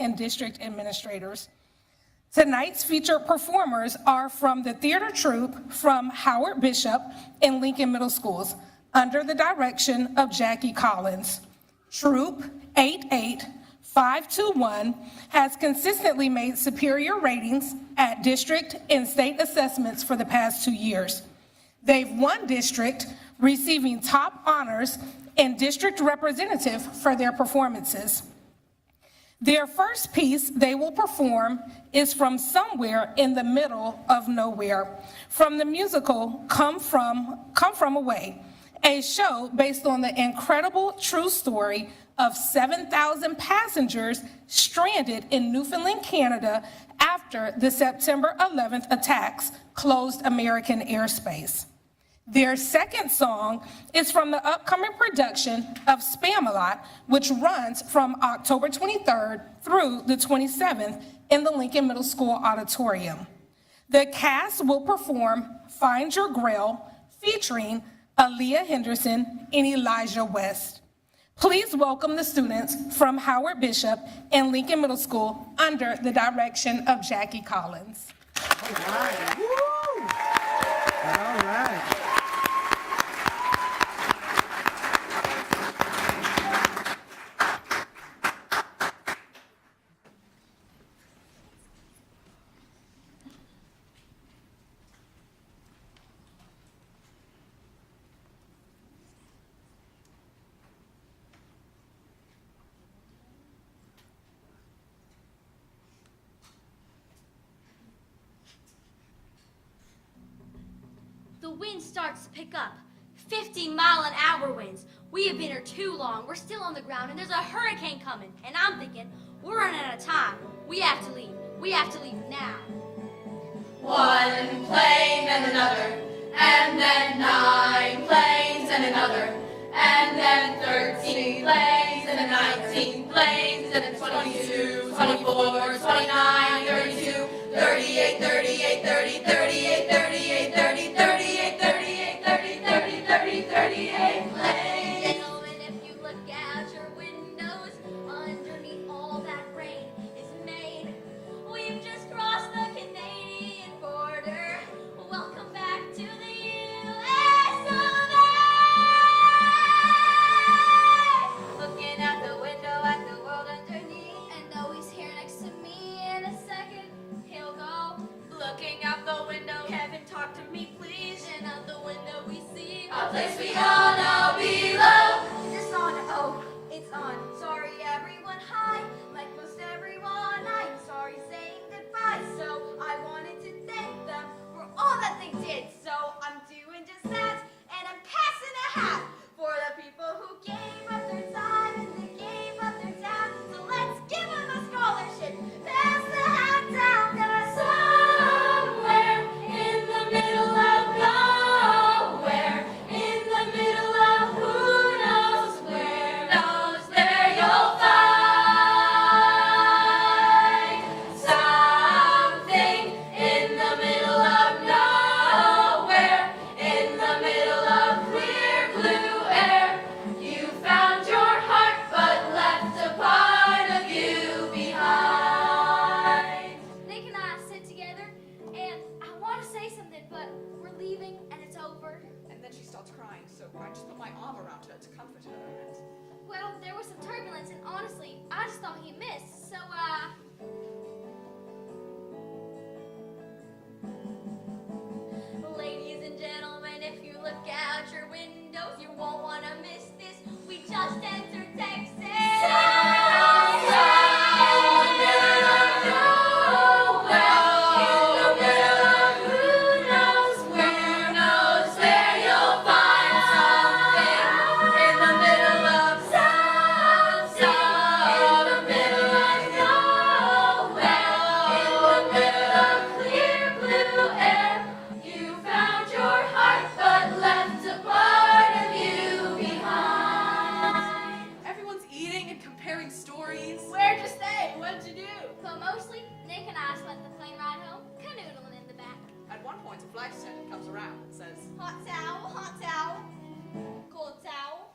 and district administrators. Tonight's featured performers are from the theater troupe from Howard Bishop and Lincoln Middle Schools under the direction of Jackie Collins. Troop 88521 has consistently made superior ratings at district and state assessments for the past 2 years. They've won district, receiving top honors and district representative for their performances. Their first piece they will perform is from Somewhere in the Middle of Nowhere, from the musical Come From Away, a show based on the incredible true story of 7,000 passengers stranded in Newfoundland, Canada after the September 11th attacks closed American airspace. Their second song is from the upcoming production of Spamalot, which runs from October 23rd through the 27th in the Lincoln Middle School Auditorium. The cast will perform Find Your Grail, featuring Aaliyah Henderson and Elijah West. Please welcome the students from Howard Bishop and Lincoln Middle School under the direction of Jackie Collins. All right. Woo! All right. The wind starts to pick up. 50-mile-an-hour winds. We have been here too long. We're still on the ground, and there's a hurricane coming. And I'm thinking, we're running out of time. We have to leave. We have to leave now. One plane and another, and then 9 planes and another, and then 13 planes, and then 19 planes, and then 22, 24, 29, 32, 38, 38, 30, 38, 38, 30, 38, 38, 30, 30, 30, 38 planes. Gentlemen, if you look out your windows, underneath all that rain is Maine. We've just crossed the Canadian border. Welcome back to the US of A. Looking out the window at the world underneath, and though he's here next to me in a second, he'll go. Looking out the window, Kevin, talk to me, please. And out the window we see a place we all know below. Is this on? Oh, it's on. Sorry, everyone. Hi. Like most everyone, I'm sorry saying goodbye. So I wanted to thank them for all that they did. So I'm doing just that. And I'm passing a hat for the people who gave up their time and they gave up their time. So let's give them a scholarship. Pass the hat down, guys. Somewhere in the middle of nowhere, in the middle of who knows where, there you'll find something in the middle of nowhere, in the middle of clear blue air. You found your heart but left a part of you behind. Nick and I sit together, and I want to say something, but we're leaving, and it's over. And then she starts crying, so I just put my arm around her to comfort her a bit. Well, there was some turbulence, and honestly, I just thought he missed, so, Ladies and gentlemen, if you look out your windows, you won't want to miss this. We just entered Texas. Everyone's eating and comparing stories. Where'd you stay? What'd you do? But mostly, Nick and I spent the plane ride home canoodling in the back. At one point, a flight attendant comes around and says, Hot towel, cold towel.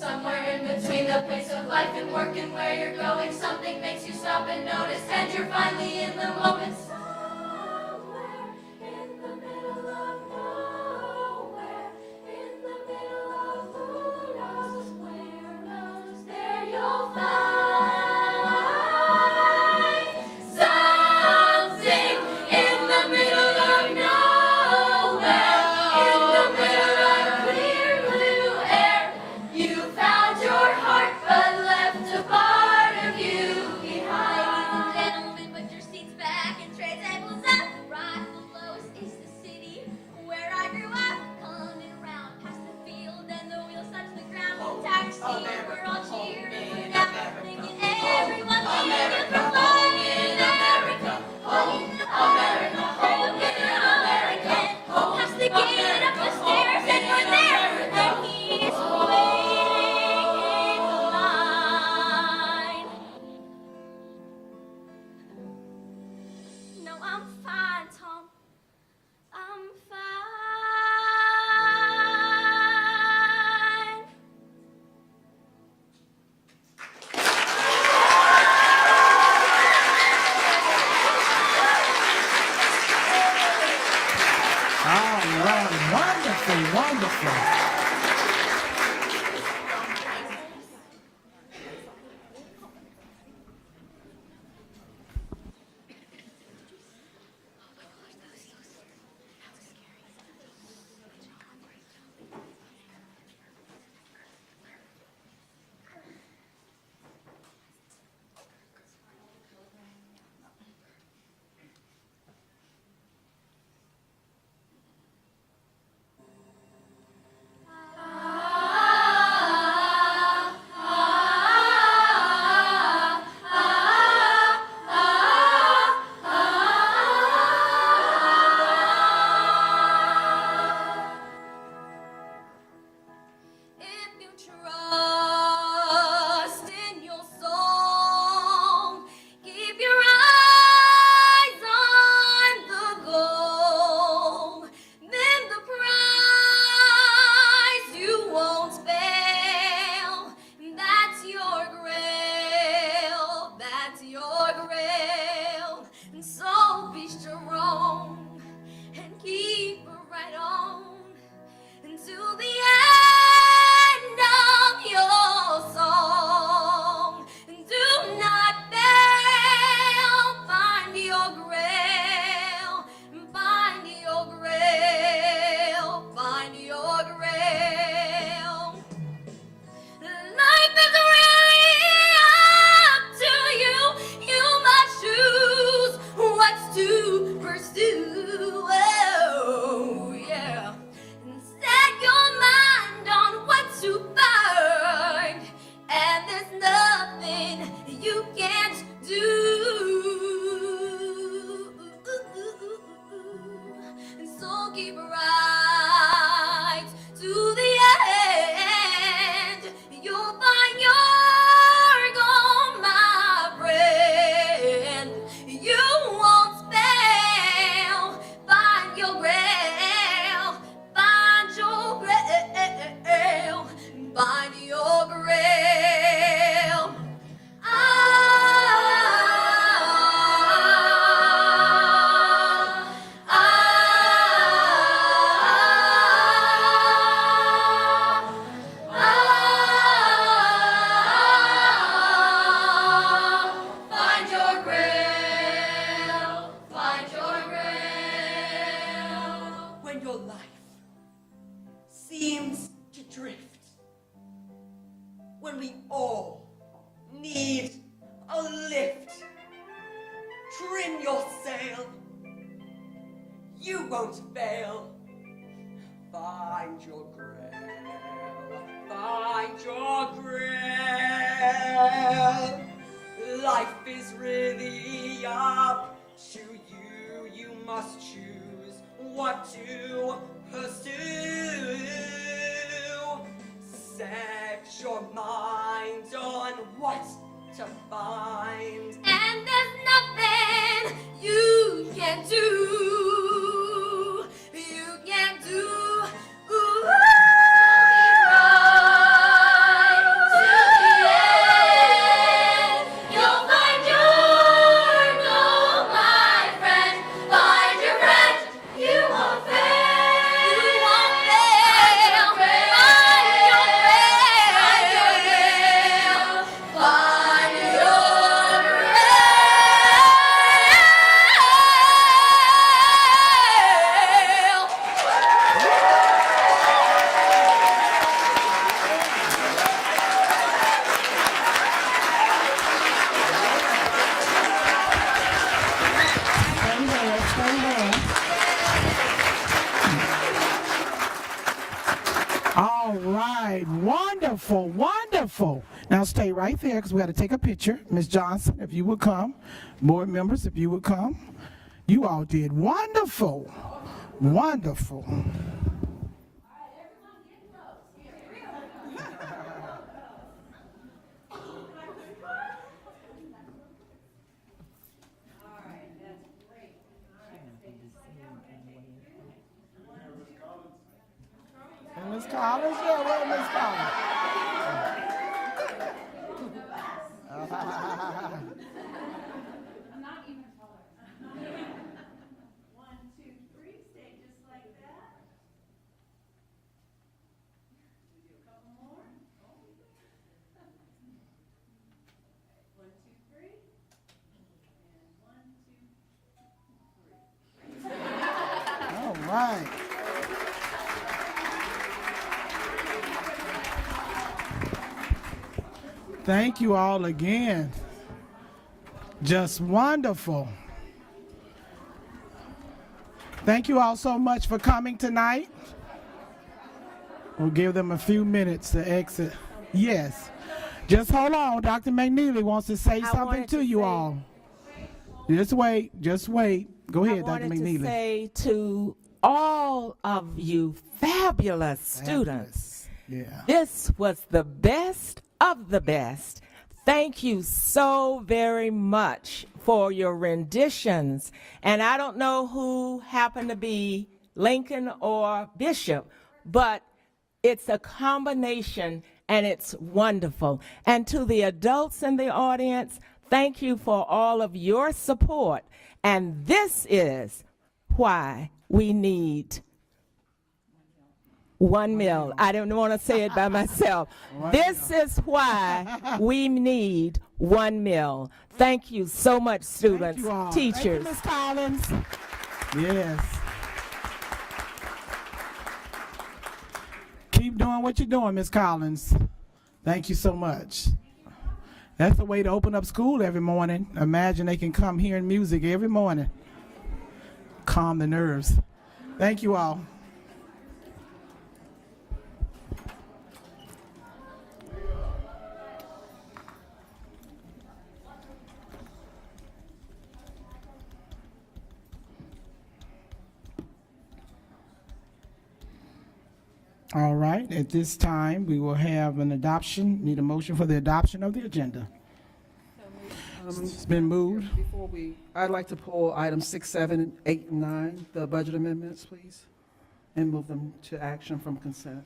Somewhere in between the pace of life and work and where you're going, something makes you stop and notice, and you're finally in the moment. Somewhere in the middle of nowhere, in the middle of who knows where, there you'll find something in the middle of nowhere, in the middle of clear blue air. You found your heart but left a part of you behind. Gentlemen, put your seats back and tray tables up. Right below us is the city where I grew up. Coming around past the field and the wheels touch the ground. Taxi, we're all cheering, we're now thinking everyone leaving for home in America. Home in America, home in America. Past the gate, up the stairs, and you're there. And he's waiting in line. No, I'm fine, Tom. I'm fine. All right, wonderful, wonderful. If you trust in your song, keep your eyes on the goal, then the prize you won't fail. That's your grail, that's your grail. And so be strong and keep it right on until the end of your song. Do not fail. Find your grail. Find your grail. Find your grail. Life is really up to you. You must choose what's to pursue. Oh, yeah. And set your mind on what to find. And there's nothing you can't do. And so keep right to the end. You'll find your goal, my friend. You won't fail. Find your grail. Find your grail. Find your grail. Find your grail, find your grail. When your life seems to drift, when we all need a lift, trim your sail. You won't fail. Find your grail. Find your grail. Life is really up to you. You must choose what to pursue. Set your mind on what to find. And there's nothing you can do. You can do. Ooh. Right Wonderful, wonderful. Now stay right there because we got to take a picture. Ms. Johnson, if you would come. Board members, if you would come. You all did wonderful, wonderful. And Ms. Collins, yeah, where Ms. Collins? All right. Thank you all again. Just wonderful. Thank you all so much for coming tonight. We'll give them a few minutes to exit. Yes. Just hold on. Dr. McNeely wants to say something to you all. Just wait. Just wait. Go ahead, Dr. I wanted McNeely. to say to all of you fabulous students, Yeah. this was the best of the best. Thank you so very much for your renditions. And I don't know who happened to be Lincoln or Bishop, but it's a combination and it's wonderful. And to the adults in the audience, thank you for all of your support. And this is why we need 1 mil. I don't want to say it by myself. This is why we need 1 mil. Thank you so much, students, Thank you all. teachers. Thank you, Ms. Collins. Yes. Keep doing what you're doing, Ms. Collins. Thank you so much. That's the way to open up school every morning. Imagine they can come hearing music every morning. Calm the nerves. Thank you all. All right, at this time, we will have an adoption, need a motion for the adoption of the agenda. It's been moved. I'd like to pull items 6, 7, 8, and 9, the budget amendments, please, and move them to action from consent.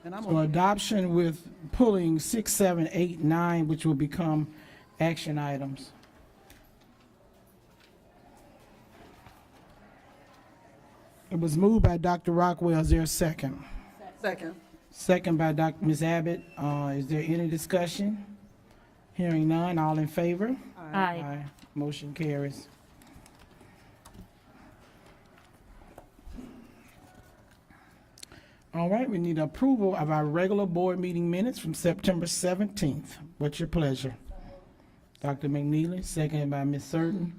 And I'm So adoption with pulling 6, 7, 8, 9, which will become action items. It was moved by Dr. Rockwell. Is there a second? second. Second by Ms. Abbott. Is there any discussion? Hearing none, all in favor? Aye. Motion carries. All right, we need approval of our regular board meeting minutes from September 17th. What's your pleasure? Dr. McNeely, seconded by Ms. Surton.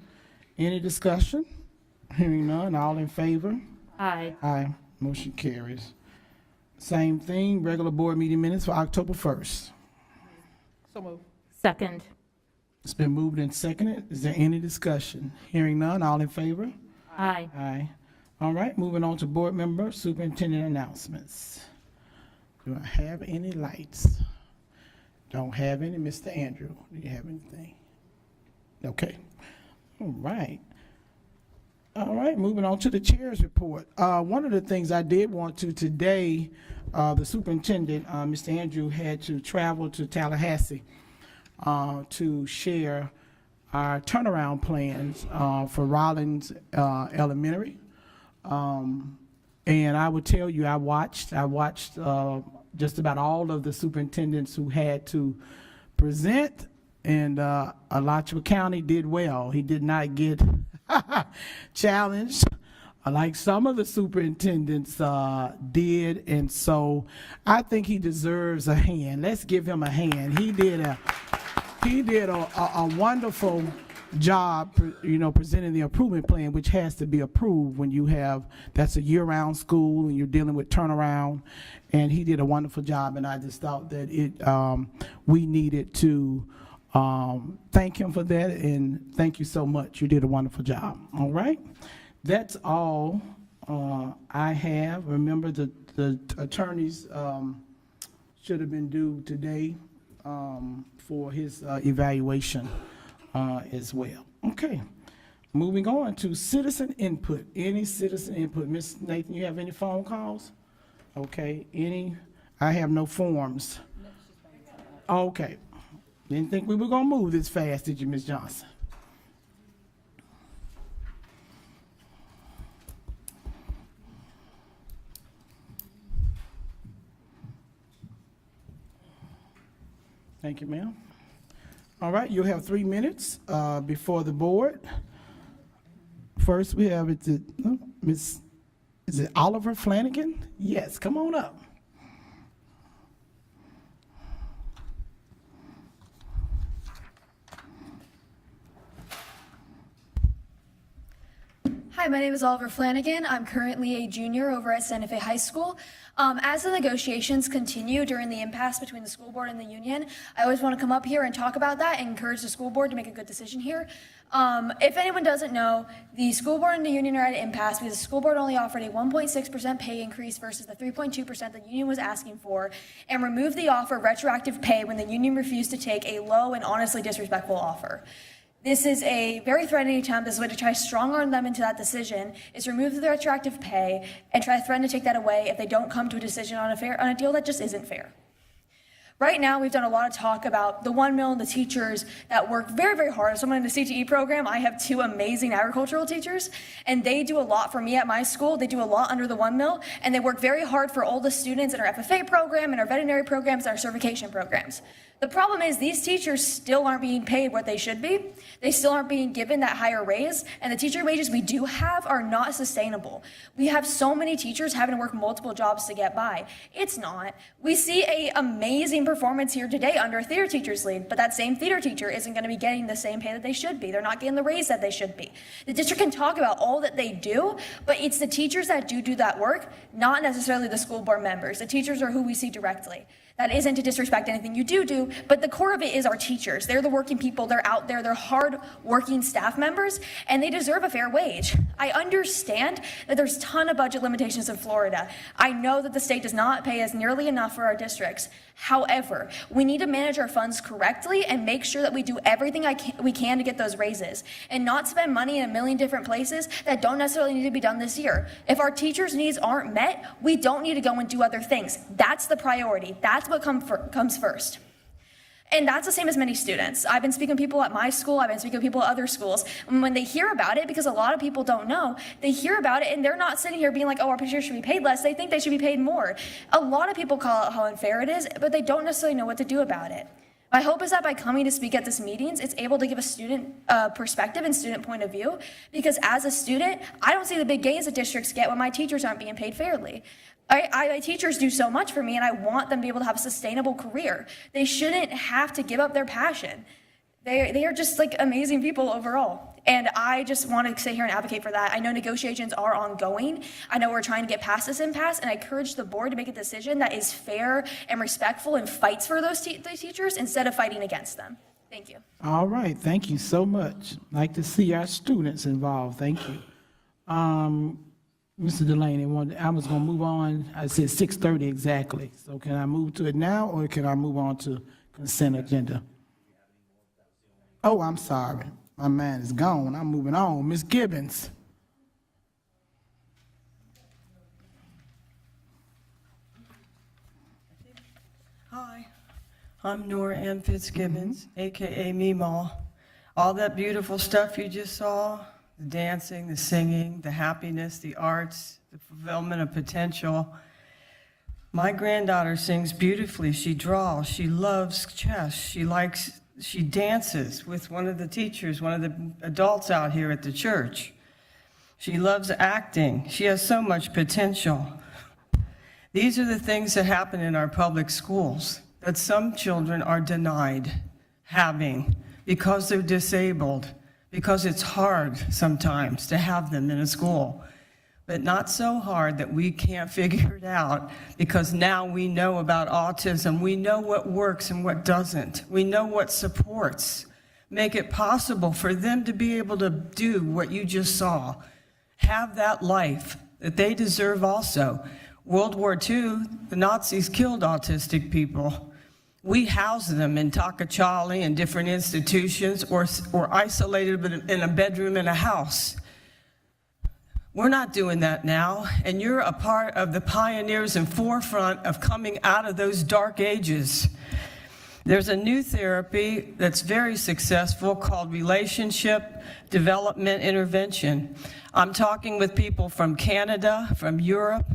Any discussion? Hearing none, all in favor? Aye. Aye. Motion carries. Same thing, regular board meeting minutes for October 1st. So moved. Second. It's been moved and seconded. Is there any discussion? Hearing none, all in favor? Aye. Aye. All right, moving on to board member superintendent announcements. Do I have any lights? Don't have any. Mr. Andrew, do you have anything? Okay. All right. All right, moving on to the chair's report. One of the things I did want to today, the superintendent, Mr. Andrew, had to travel to Tallahassee to share our turnaround plans for Rollins Elementary. And I would tell you, I watched just about all of the superintendents who had to present, and Alachua County did well. He did not get challenged like some of the superintendents did, and so I think he deserves a hand. Let's give him a hand. He did a wonderful job, presenting the improvement plan, which has to be approved when you have, that's a year-round school and you're dealing with turnaround. And he did a wonderful job, and I just thought that we needed to thank him for that, and thank you so much. You did a wonderful job. All right, that's all I have. Remember, the attorneys should have been due today for his evaluation as well. Okay, moving on to citizen input. Any citizen input? Ms. Nathan, you have any phone calls? Okay, any? I have no forms. Okay, didn't think we were gonna move this fast, did you, Ms. Johnson? Thank you, ma'am. All right, you'll have 3 minutes before the board. First, we have is it Oliver Flanagan? Yes, come on up. Hi, my name is Oliver Flanagan. I'm currently a junior over at Santa Fe High School. As the negotiations continue during the impasse between the school board and the union, I always want to come up here and talk about that and encourage the school board to make a good decision here. If anyone doesn't know, the school board and the union are at an impasse because the school board only offered a 1.6% pay increase versus the 3.2% the union was asking for, and removed the offer of retroactive pay when the union refused to take a low and honestly disrespectful offer. This is a very threatening attempt. This is a way to try to strong-arm them into that decision, is remove the retroactive pay and try to threaten to take that away if they don't come to a decision on a deal that just isn't fair. Right now, we've done a lot of talk about the 1 mil and the teachers that work very, very hard. Someone in the CTE program, I have 2 amazing agricultural teachers, and they do a lot for me at my school. They do a lot under the 1 mil, and they work very hard for all the students in our FFA program, and our veterinary programs, and our certification programs. The problem is these teachers still aren't being paid what they should be. They still aren't being given that higher raise, and the teacher wages we do have are not sustainable. We have so many teachers having to work multiple jobs to get by. It's not. We see an amazing performance here today under a theater teacher's lead, but that same theater teacher isn't going to be getting the same pay that they should be. They're not getting the raise that they should be. The district can talk about all that they do, but it's the teachers that do that work, not necessarily the school board members. The teachers are who we see directly. That isn't to disrespect anything you do, but the core of it is our teachers. They're the working people, they're out there, they're hard-working staff members, and they deserve a fair wage. I understand that there's a ton of budget limitations in Florida. I know that the state does not pay us nearly enough for our districts. However, we need to manage our funds correctly and make sure that we do everything we can to get those raises, and not spend money in a million different places that don't necessarily need to be done this year. If our teachers' needs aren't met, we don't need to go and do other things. That's the priority. That's what comes first. And that's the same as many students. I've been speaking to people at my school, I've been speaking to people at other schools, and when they hear about it, because a lot of people don't know, they hear about it and they're not sitting here being like, oh, our teachers should be paid less, they think they should be paid more. A lot of people call it how unfair it is, but they don't necessarily know what to do about it. My hope is that by coming to speak at this meetings, it's able to give a student perspective and student point of view, because as a student, I don't see the big gains that districts get when my teachers aren't being paid fairly. My teachers do so much for me, and I want them to be able to have a sustainable career. They shouldn't have to give up their passion. They are just like amazing people overall. And I just want to sit here and advocate for that. I know negotiations are ongoing. I know we're trying to get past this impasse, and I encourage the board to make a decision that is fair and respectful and fights for those teachers instead of fighting against them. Thank you. All right, thank you so much. Like to see our students involved. Thank you. Mr. Delaney, I was going to move on. I said 6:30 exactly. So can I move to it now, or can I move on to consent agenda? Oh, I'm sorry. My mind is gone. I'm moving on. Ms. Gibbons. Hi, I'm Nora Ann Fitzgibbons, AKA Meemaw. All that beautiful stuff you just saw, the dancing, the singing, the happiness, the arts, the fulfillment of potential. My granddaughter sings beautifully. She draws. She loves chess. She dances with one of the teachers, one of the adults out here at the church. She loves acting. She has so much potential. These are the things that happen in our public schools that some children are denied having because they're disabled, because it's hard sometimes to have them in a school, but not so hard that we can't figure it out, because now we know about autism. We know what works and what doesn't. We know what supports make it possible for them to be able to do what you just saw, have that life that they deserve also. World War II, the Nazis killed autistic people. We housed them in Takachali and different institutions, or isolated them in a bedroom in a house. We're not doing that now, and you're a part of the pioneers and forefront of coming out of those dark ages. There's a new therapy that's very successful called relationship development intervention. I'm talking with people from Canada, from Europe,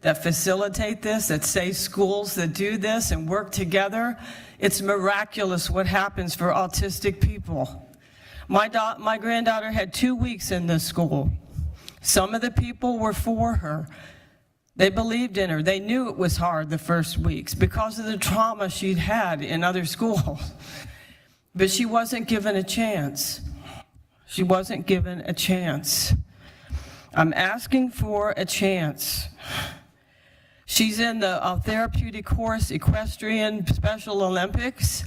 that facilitate this, that say schools that do this and work together. It's miraculous what happens for autistic people. My granddaughter had 2 weeks in this school. Some of the people were for her. They believed in her. They knew it was hard the first weeks because of the trauma she'd had in other schools. But she wasn't given a chance. She wasn't given a chance. I'm asking for a chance. She's in the therapeutic horse equestrian Special Olympics.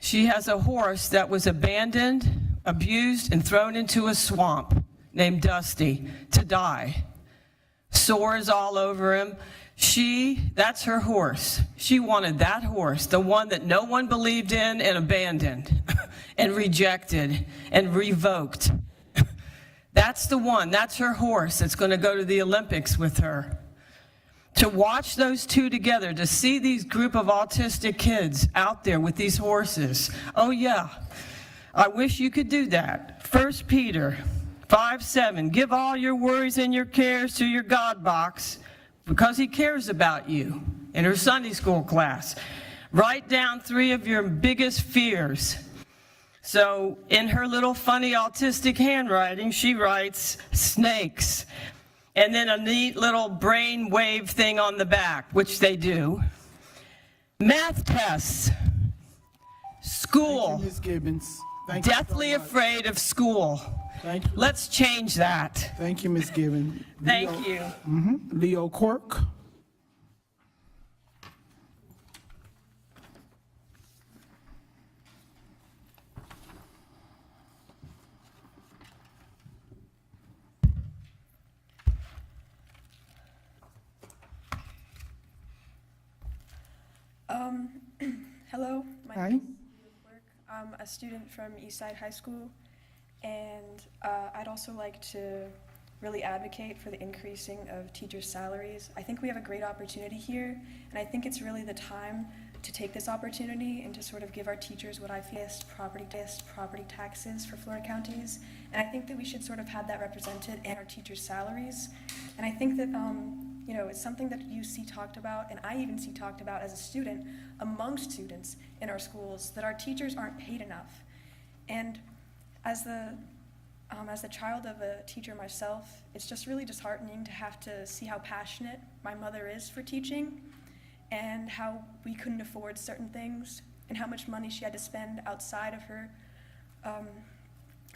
She has a horse that was abandoned, abused, and thrown into a swamp named Dusty to die. Sores all over him. That's her horse. She wanted that horse, the one that no one believed in and abandoned and rejected and revoked. That's the one, that's her horse that's going to go to the Olympics with her. To watch those two together, to see these group of autistic kids out there with these horses. Oh yeah, I wish you could do that. 1 Peter 5:7, give all your worries and your cares to your God box because he cares about you. In her Sunday school class, write down 3 of your biggest fears. So in her little funny autistic handwriting, she writes snakes, and then a neat little brain wave thing on the back, which they do. Math tests, school, Thank you, Ms. Gibbons. Thank you so deathly much. afraid of school. Thank you. Let's change that. Thank you, Ms. Gibbons. Thank you. Leo Quirk. Hello, my Hi. name is Leo Quirk. I'm a student from Eastside High School, and I'd also like to really advocate for the increasing of teachers' salaries. I think we have a great opportunity here, and I think it's really the time to take this opportunity and to sort of give our teachers what I feel is property taxes for Florida counties. And I think that we should sort of have that represented in our teachers' salaries. And I think that it's something that you see talked about, and I even see talked about as a student amongst students in our schools, that our teachers aren't paid enough. And as the child of a teacher myself, it's just really disheartening to have to see how passionate my mother is for teaching, and how we couldn't afford certain things, and how much money she had to spend outside of her,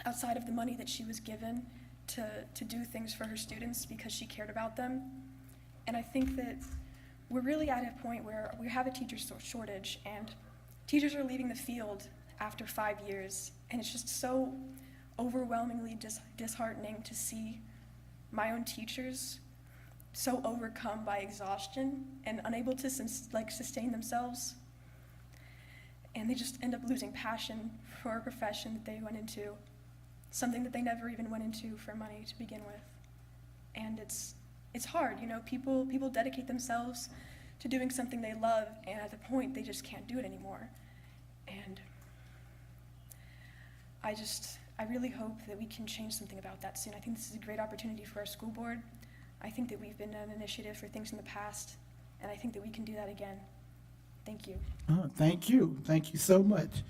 outside of the money that she was given to do things for her students because she cared about them. And I think that we're really at a point where we have a teacher shortage, and teachers are leaving the field after 5 years, and it's just so overwhelmingly disheartening to see my own teachers so overcome by exhaustion and unable to sustain themselves, and they just end up losing passion for a profession that they went into, something that they never even went into for money to begin with. And it's hard, people dedicate themselves to doing something they love, and at the point they just can't do it anymore. And I really hope that we can change something about that soon. I think this is a great opportunity for our school board. I think that we've been an initiative for things in the past, and I think that we can do that again. Thank you. Thank you. Thank you so much.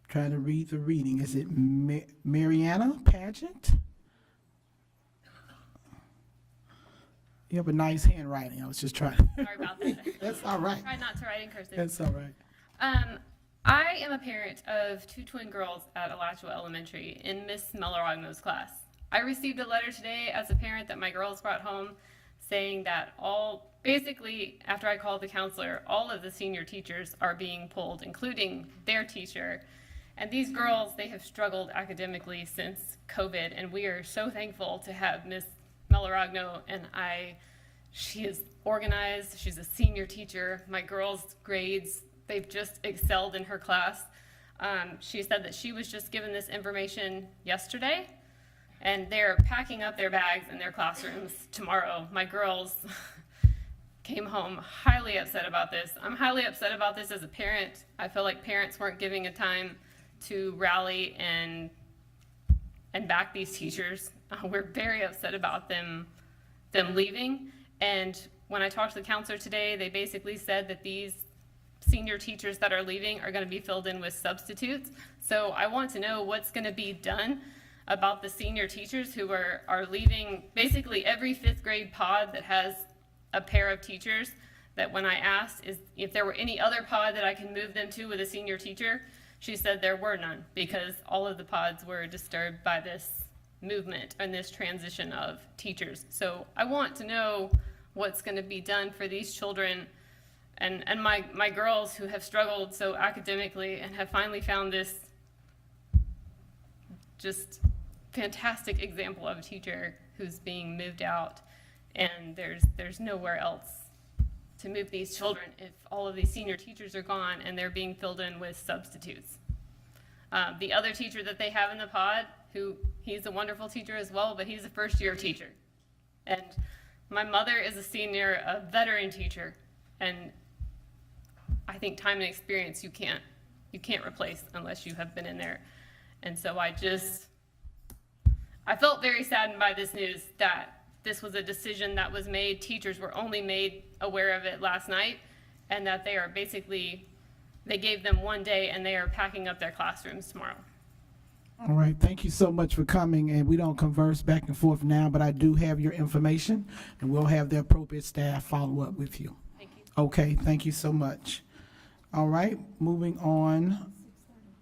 Trying to read the reading. Is it Mariana Pageant? You have a nice handwriting. I was just trying. Sorry about that. That's all right. Try not to write in cursive. That's all right. I am a parent of two twin girls at Alachua Elementary in Miss Melarogno's class. I received a letter today as a parent that my girls brought home saying that basically, after I called the counselor, all of the senior teachers are being pulled, including their teacher. And these girls, they have struggled academically since COVID, and we are so thankful to have Miss Melarogno, and she is organized, she's a senior teacher. My girls' grades, they've just excelled in her class. She said that she was just given this information yesterday, and they're packing up their bags in their classrooms tomorrow. My girls came home highly upset about this. I'm highly upset about this as a parent. I feel like parents weren't giving a time to rally and back these teachers. We're very upset about them leaving. And when I talked to the counselor today, they basically said that these senior teachers that are leaving are going to be filled in with substitutes. So I want to know what's going to be done about the senior teachers who are leaving. Basically every fifth grade pod that has a pair of teachers, that when I asked if there were any other pod that I can move them to with a senior teacher, she said there were none, because all of the pods were disturbed by this movement and this transition of teachers. So I want to know what's going to be done for these children and my girls who have struggled so academically and have finally found this just fantastic example of a teacher who's being moved out, and there's nowhere else to move these children if all of these senior teachers are gone and they're being filled in with substitutes. The other teacher that they have in the pod, he's a wonderful teacher as well, but he's a first-year teacher. And my mother is a senior, a veteran teacher, and I think time and experience you can't replace unless you have been in there. And so I felt very saddened by this news, that this was a decision that was made. Teachers were only made aware of it last night, and that they gave them one day and they are packing up their classrooms tomorrow. All right, thank you so much for coming, and we don't converse back and forth now, but I do have your information, and we'll have the appropriate staff follow up with you. Thank you. Okay, thank you so much. All right, moving on.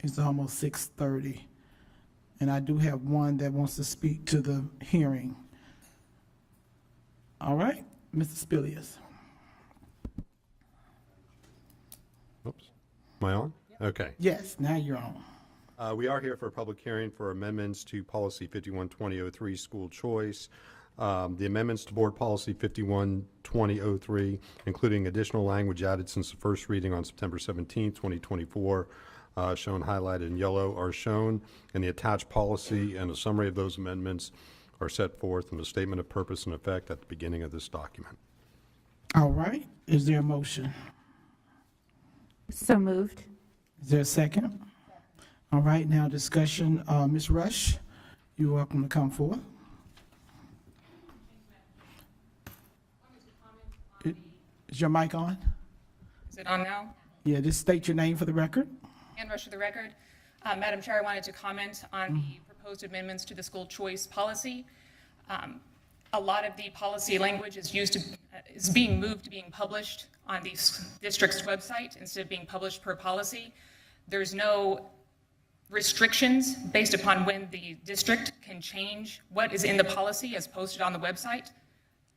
It's almost 6:30, and I do have one that wants to speak to the hearing. All right, Mr. Spilius. Oops. Am I on? Okay. Yes, now you're on. We are here for a public hearing for amendments to Policy 512003, School Choice. The amendments to Board Policy 512003, including additional language added since the first reading on September 17, 2024, shown highlighted in yellow, are shown in the attached policy, and a summary of those amendments are set forth in the statement of purpose and effect at the beginning of this document. All right, is there a motion? So moved. Is there a second? All right, now discussion. Ms. Rush, you're welcome to come forward. Is your mic on? Is it on now? Yeah, just state your name for the record. Ann Rush for the record. Madam Chair, I wanted to comment on the proposed amendments to the school choice policy. A lot of the policy language is being moved to being published on the district's website instead of being published per policy. There's no restrictions based upon when the district can change what is in the policy as posted on the website,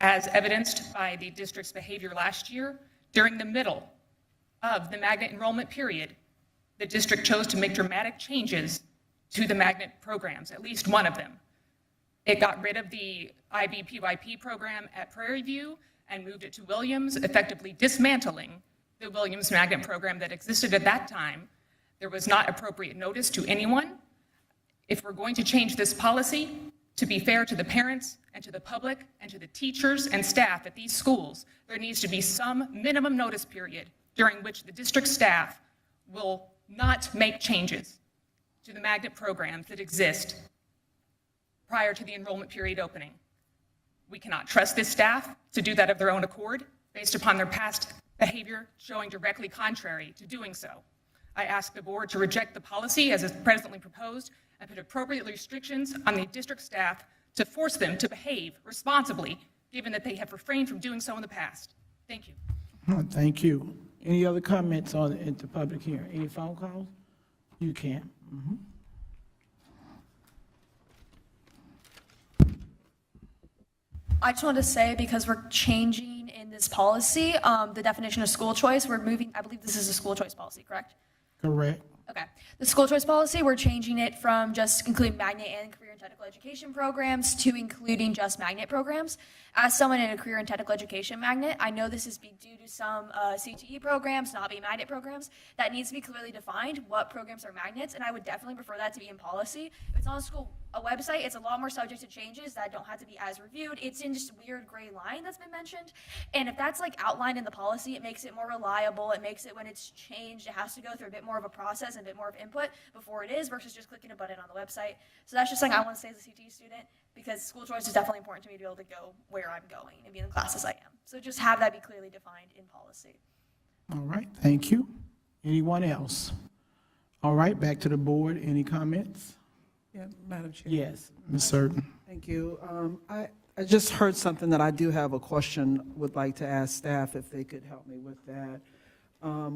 as evidenced by the district's behavior last year. During the middle of the magnet enrollment period, the district chose to make dramatic changes to the magnet programs, at least one of them. It got rid of the IB-PYP program at Prairie View and moved it to Williams, effectively dismantling the Williams magnet program that existed at that time. There was not appropriate notice to anyone. If we're going to change this policy to be fair to the parents and to the public and to the teachers and staff at these schools, there needs to be some minimum notice period during which the district staff will not make changes to the magnet programs that exist prior to the enrollment period opening. We cannot trust this staff to do that of their own accord based upon their past behavior showing directly contrary to doing so. I ask the board to reject the policy as is presently proposed and put appropriate restrictions on the district staff to force them to behave responsibly, given that they have refrained from doing so in the past. Thank you. Thank you. Any other comments at the public hearing? Any phone calls? You can. I just wanted to say, because we're changing in this policy, the definition of school choice, we're moving, I believe this is a school choice policy, correct? Correct. Okay. The school choice policy, we're changing it from just including magnet and career and technical education programs to including just magnet programs. As someone in a career and technical education magnet, I know this is due to some CTE programs not being magnet programs. That needs to be clearly defined, what programs are magnets, and I would definitely prefer that to be in policy. If it's on a website, it's a lot more subject to changes that don't have to be as reviewed. It's in just a weird gray line that's been mentioned. And if that's like outlined in the policy, it makes it more reliable. It makes it, when it's changed, it has to go through a bit more of a process and a bit more of input before it is versus just clicking a button on the website. So that's just something I want to say as a CTE student, because school choice is definitely important to me to be able to go where I'm going and be in the classes I am. So just have that be clearly defined in policy. All right, thank you. Anyone else? All right, back to the board. Any comments? Yeah, Madam Chair. Yes, Ms. Surton. Thank you. I just heard something that I do have a question, would like to ask staff if they could help me with that.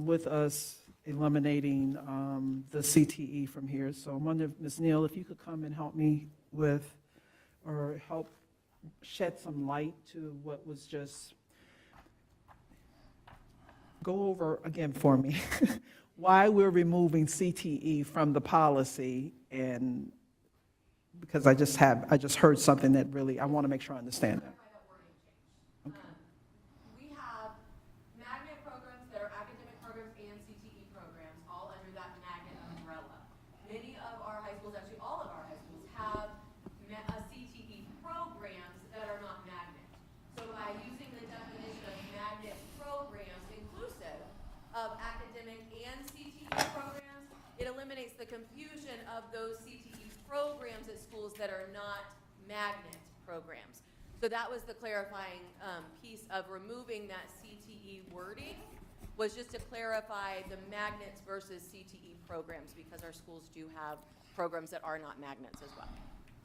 With us eliminating the CTE from here. So I'm wondering, Ms. Neal, if you could come and help me with, or help shed some light to what was just, go over again for me, why we're removing CTE from the policy, and because I just heard something that really, I want to make sure I understand that. We have magnet programs that are academic programs and CTE programs, all under that magnet umbrella. Many of our high schools, actually all of our high schools, have CTE programs that are not magnet. So by using the definition of magnet programs inclusive of academic and CTE programs, it eliminates the confusion of those CTE programs at schools that are not magnet programs. So that was the clarifying piece of removing that CTE wording, was just to clarify the magnets versus CTE programs, because our schools do have programs that are not magnets as well.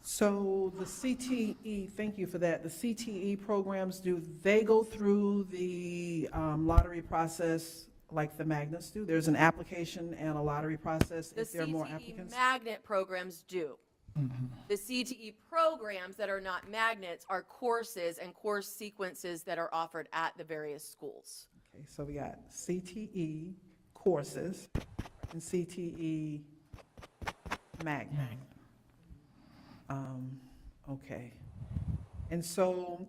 So the CTE, thank you for that. The CTE programs, do they go through the lottery process like the magnets do? There's an application and a lottery process if there are more applicants? The CTE magnet programs do. The CTE programs that are not magnets are courses and course sequences that are offered at the various schools. Okay, so we got CTE courses and CTE magnet. Okay. And so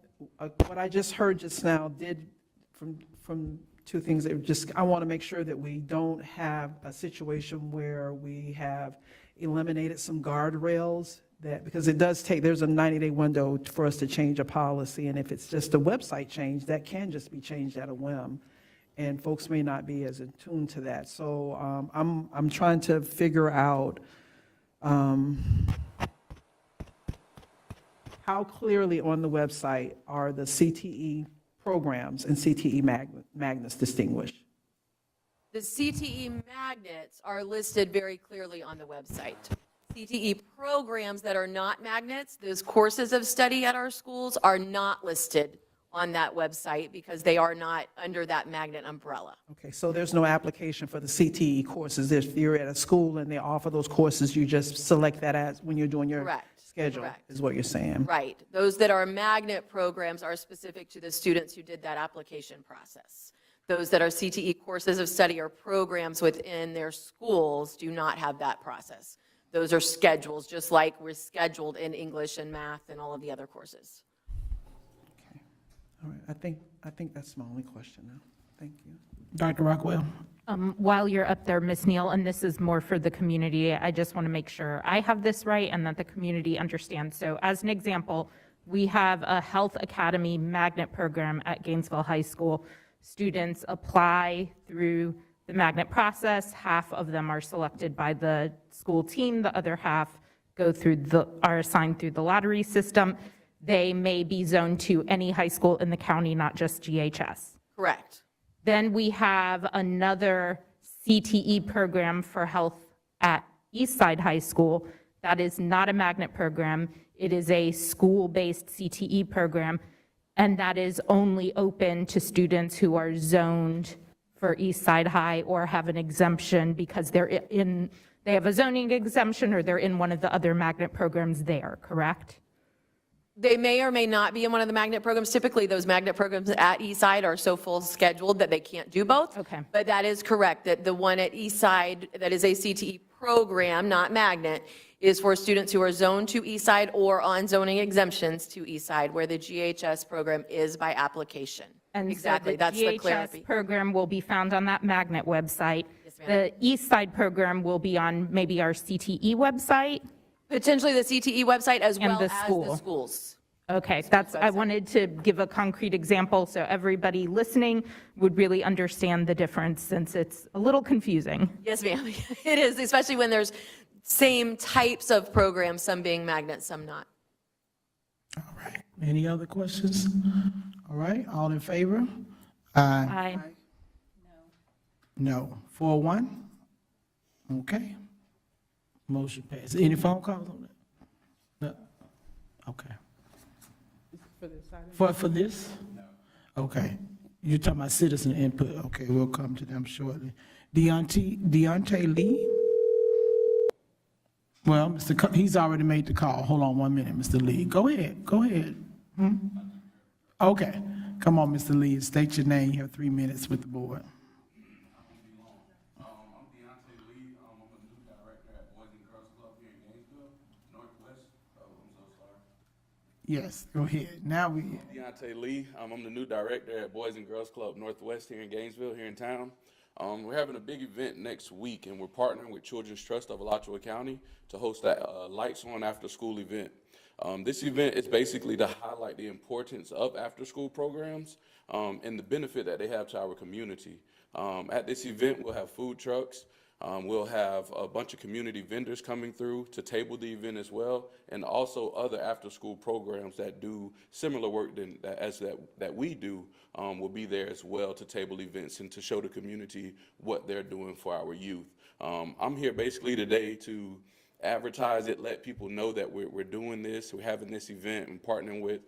what I just heard just now did, from two things, that just, I want to make sure that we don't have a situation where we have eliminated some guardrails, that, because it does take, there's a 90-day window for us to change a policy, and if it's just a website change, that can just be changed at a whim, and folks may not be as attuned to that. So I'm trying to figure out how clearly on the website are the CTE programs and CTE magnets distinguished? The CTE magnets are listed very clearly on the website. CTE programs that are not magnets, those courses of study at our schools, are not listed on that website because they are not under that magnet umbrella. Okay, so there's no application for the CTE courses. If you're at a school and they offer those courses, you just select that as when you're doing your schedule, is what you're saying? Right. Those that are magnet programs are specific to the students who did that application process. Those that are CTE courses of study or programs within their schools do not have that process. Those are schedules, just like we're scheduled in English and math and all of the other courses. Okay. All right. I think that's my only question now. Thank you. Dr. Rockwell. While you're up there, Ms. Neal, and this is more for the community, I just want to make sure I have this right and that the community understands. So as an example, we have a Health Academy magnet program at Gainesville High School. Students apply through the magnet process. Half of them are selected by the school team. The other half are assigned through the lottery system. They may be zoned to any high school in the county, not just GHS. Correct. Then we have another CTE program for health at Eastside High School. That is not a magnet program. It is a school-based CTE program, and that is only open to students who are zoned for East Side High or have an exemption because they have a zoning exemption or they're in one of the other magnet programs there, correct? They may or may not be in one of the magnet programs. Typically, those magnet programs at Eastside are so full scheduled that they can't do both. Okay. But that is correct, that the one at Eastside that is a CTE program, not magnet, is for students who are zoned to Eastside or on zoning exemptions to Eastside, where the GHS program is by application. And Exactly, so that's the GHS clarity. program will be found on that magnet website. Yes, ma'am. The East Side program will be on maybe our CTE website. Potentially the CTE website as And well the as school. the schools. Okay, I wanted to give a concrete example so everybody listening would really understand the difference since it's a little confusing. Yes, ma'am. It is, especially when there's same types of programs, some being magnets, some not. All right. Any other questions? All right, all in favor? Aye. No. 4-1? Okay. Motion passes. Any phone calls on that? No? Okay. For this? No. Okay. You're talking about citizen input. Okay, we'll come to them shortly. Deontay Lee? Well, he's already made the call. Hold on 1 minute, Mr. Lee. Go ahead. Okay. Come on, Mr. Lee. State your name. You have 3 minutes with the board. I'm Deontay Lee. I'm a new director at Boys and Girls Club here in Gainesville, Northwest. I'm so sorry. Yes, go ahead. Now we. Deontay Lee. I'm the new director at Boys and Girls Club Northwest here in Gainesville, here in town. We're having a big event next week, and we're partnering with Children's Trust of Alachua County to host that Lights On After School event. This event is basically to highlight the importance of after-school programs and the benefit that they have to our community. At this event, we'll have food trucks. We'll have a bunch of community vendors coming through to table the event as well, and also other after-school programs that do similar work that we do will be there as well to table events and to show the community what they're doing for our youth. I'm here basically today to advertise it, let people know that we're doing this, we're having this event and partnering with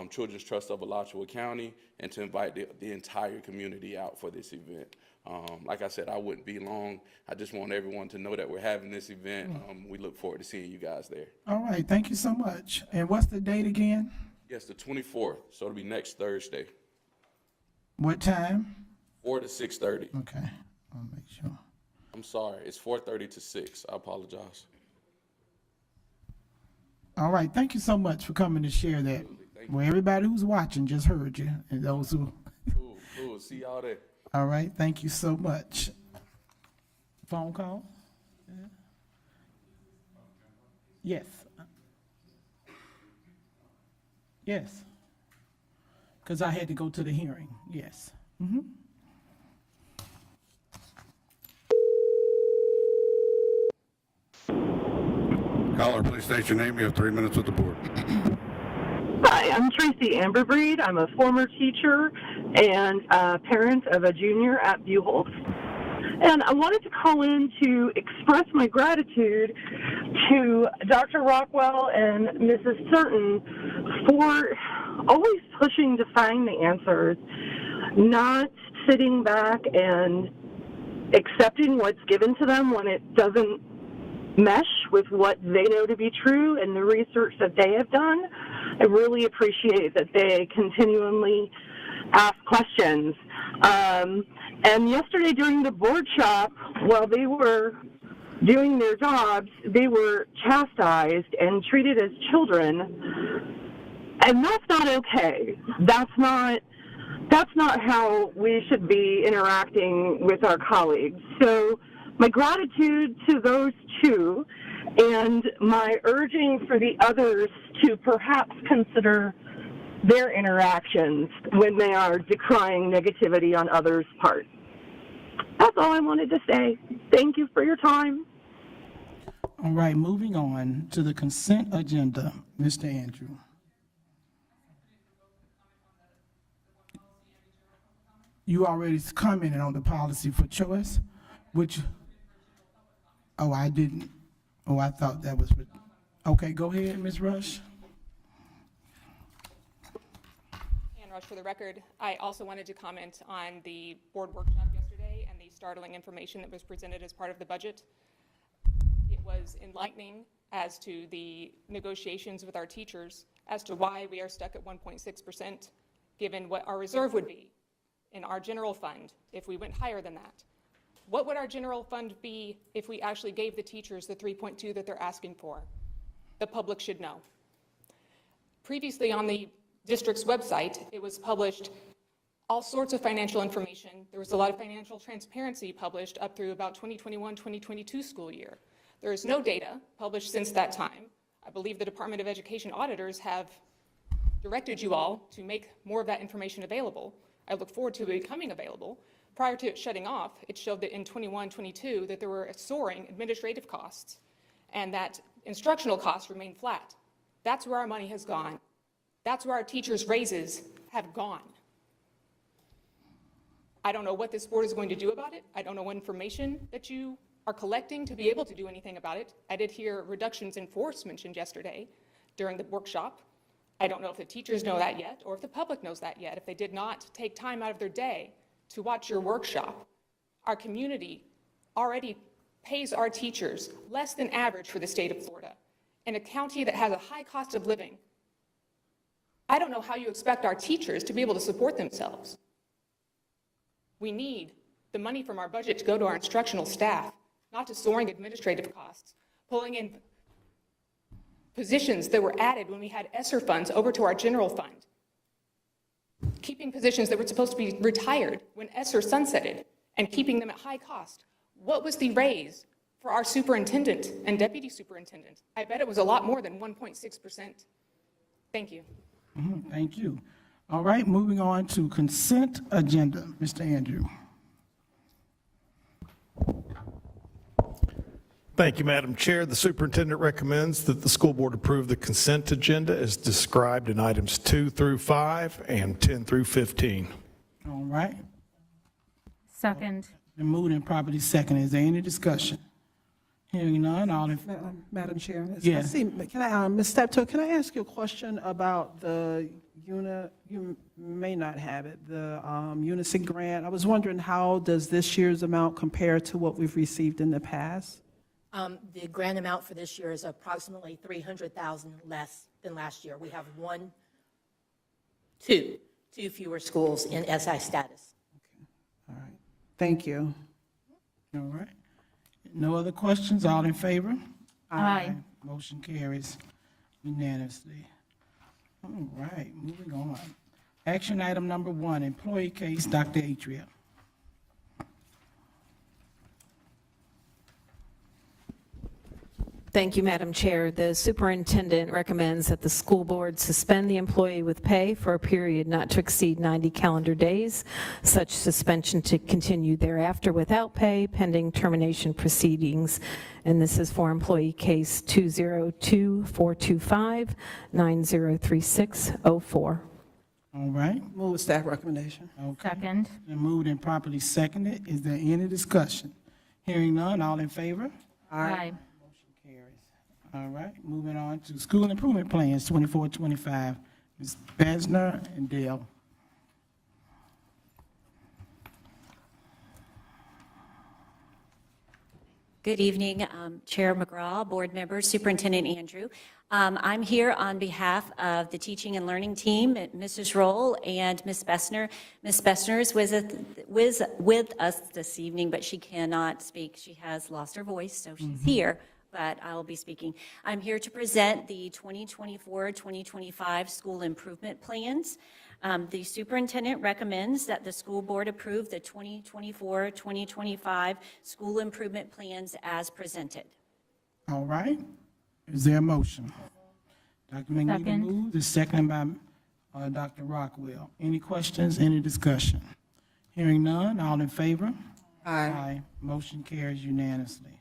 Children's Trust of Alachua County, and to invite the entire community out for this event. Like I said, I wouldn't be long. I just want everyone to know that we're having this event. We look forward to seeing you guys there. All right, thank you so much. And what's the date again? Yes, the 24th, so it'll be next Thursday, What time? 4 to 6:30. Okay, I'll make sure. I'm sorry, it's 4:30 to 6. I apologize. All right, thank you so much for coming to share that. Well, everybody who's watching just heard you, and those who. Cool. See y'all there. All right, thank you so much. Phone call? Yes. Yes. Because I had to go to the hearing, yes. Caller, please state your name. You have 3 minutes with the board. Hi, I'm Tracy Amberbreed. I'm a former teacher and parent of a junior at Buchholz. And I wanted to call in to express my gratitude to Dr. Rockwell and Mrs. Certain for always pushing to find the answers, not sitting back and accepting what's given to them when it doesn't mesh with what they know to be true and the research that they have done. I really appreciate that they continually ask questions. And yesterday during the board shop, while they were doing their jobs, they were chastised and treated as children. And that's not okay. That's not how we should be interacting with our colleagues. So my gratitude to those two, and my urging for the others to perhaps consider their interactions when they are decrying negativity on others' part. That's all I wanted to say. Thank you for your time. All right, moving on to the consent agenda, Mr. Andrew. You already commented on the policy for choice, which, oh, I didn't. Oh, I thought that was, okay, go ahead, Ms. Rush. And Rush, for the record, I also wanted to comment on the board workshop yesterday. startling information that was presented as part of the budget. It was enlightening as to the negotiations with our teachers as to why we are stuck at 1.6%, given what our reserve would be in our general fund if we went higher than that. What would our general fund be if we actually gave the teachers the 3.2 that they're asking for? The public should know. Previously on the district's website, it was published all sorts of financial information. There was a lot of financial transparency published up through about 2021-2022 school year. There is no data published since that time. I believe the Department of Education auditors have directed you all to make more of that information available. I look forward to it becoming available. Prior to it shutting off, it showed that in 21-22 that there were soaring administrative costs and that instructional costs remained flat. That's where our money has gone. That's where our teachers' raises have gone. I don't know what this board is going to do about it. I don't know what information that you are collecting to be able to do anything about it. I did hear reductions in force mentioned yesterday during the workshop. I don't know if the teachers know that yet or if the public knows that yet, if they did not take time out of their day to watch your workshop. Our community already pays our teachers less than average for the state of Florida in a county that has a high cost of living. I don't know how you expect our teachers to be able to support themselves. We need the money from our budget to go to our instructional staff, not to soaring administrative costs, pulling in positions that were added when we had ESSER funds over to our general fund, keeping positions that were supposed to be retired when ESSER sunsetted and keeping them at high cost. What was the raise for our superintendent and deputy superintendent? I bet it was a lot more than 1.6%. Thank you. Thank you. All right, moving on to consent agenda. Mr. Andrew. Thank you, Madam Chair. The superintendent recommends that the school board approve the consent agenda as described in items 2 through 5 and 10 through 15. All right. Second. Been moved and properly second. Is there any discussion? Hearing none, all in. Madam Chair? Yes. Can I, Ms. Steptoe, can I ask you a question about the you may not have it, the Unison grant? I was wondering, how does this year's amount compare to what we've received in the past? The grant amount for this year is approximately $300,000 less than last year. We have two fewer schools in SI status. All right. Thank you. All right. No other questions? All in favor? Aye. Motion carries unanimously. All right, moving on. Action item number 1, employee case, Dr. Atria. Thank you, Madam Chair. The superintendent recommends that the school board suspend the employee with pay for a period not to exceed 90 calendar days. Such suspension to continue thereafter without pay pending termination proceedings. And this is for employee case 202-425-903604. All right. Move with staff recommendation. Okay. Second. Been moved and properly seconded. Is there any discussion? Hearing none, all in favor? Aye. All right, moving on to school improvement plans, 24-25. Ms. Besner and Dale. Good evening, Chair McGraw, board members, Superintendent Andrew. I'm here on behalf of the teaching and learning team, Mrs. Roll and Ms. Besner. Ms. Besner is with us this evening, but she cannot speak. She has lost her voice, so she's here, but I will be speaking. I'm here to present the 2024-2025 school improvement plans. The superintendent recommends that the school board approve the 2024-2025 school improvement plans as presented. All right, is there a motion? Dr. McNeely moved, is seconded by Dr. Rockwell. Any questions, any discussion? Hearing none, all in favor? Aye. Motion carries unanimously.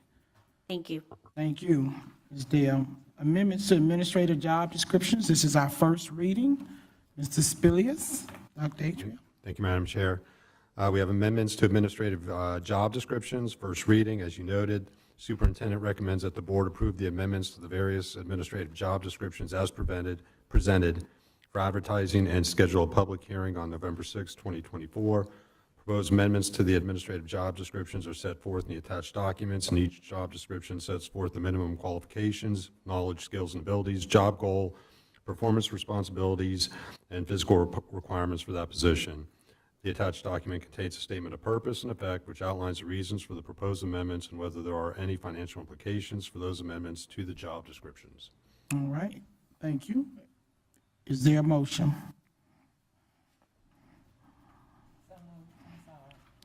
Thank you. Thank you, Ms. Dale. Amendments to administrative job descriptions. This is our first reading. Mr. Spilius, Dr. Atria. Thank you, Madam Chair. We have amendments to administrative job descriptions. First reading, as you noted, superintendent recommends that the board approve the amendments to the various administrative job descriptions as presented for advertising and schedule a public hearing on November 6, 2024, Proposed amendments to the administrative job descriptions are set forth in the attached documents, and each job description sets forth the minimum qualifications, knowledge, skills, and abilities, job goal, performance responsibilities, and physical requirements for that position. The attached document contains a statement of purpose and effect, which outlines the reasons for the proposed amendments and whether there are any financial implications for those amendments to the job descriptions. All right, thank you. Is there a motion?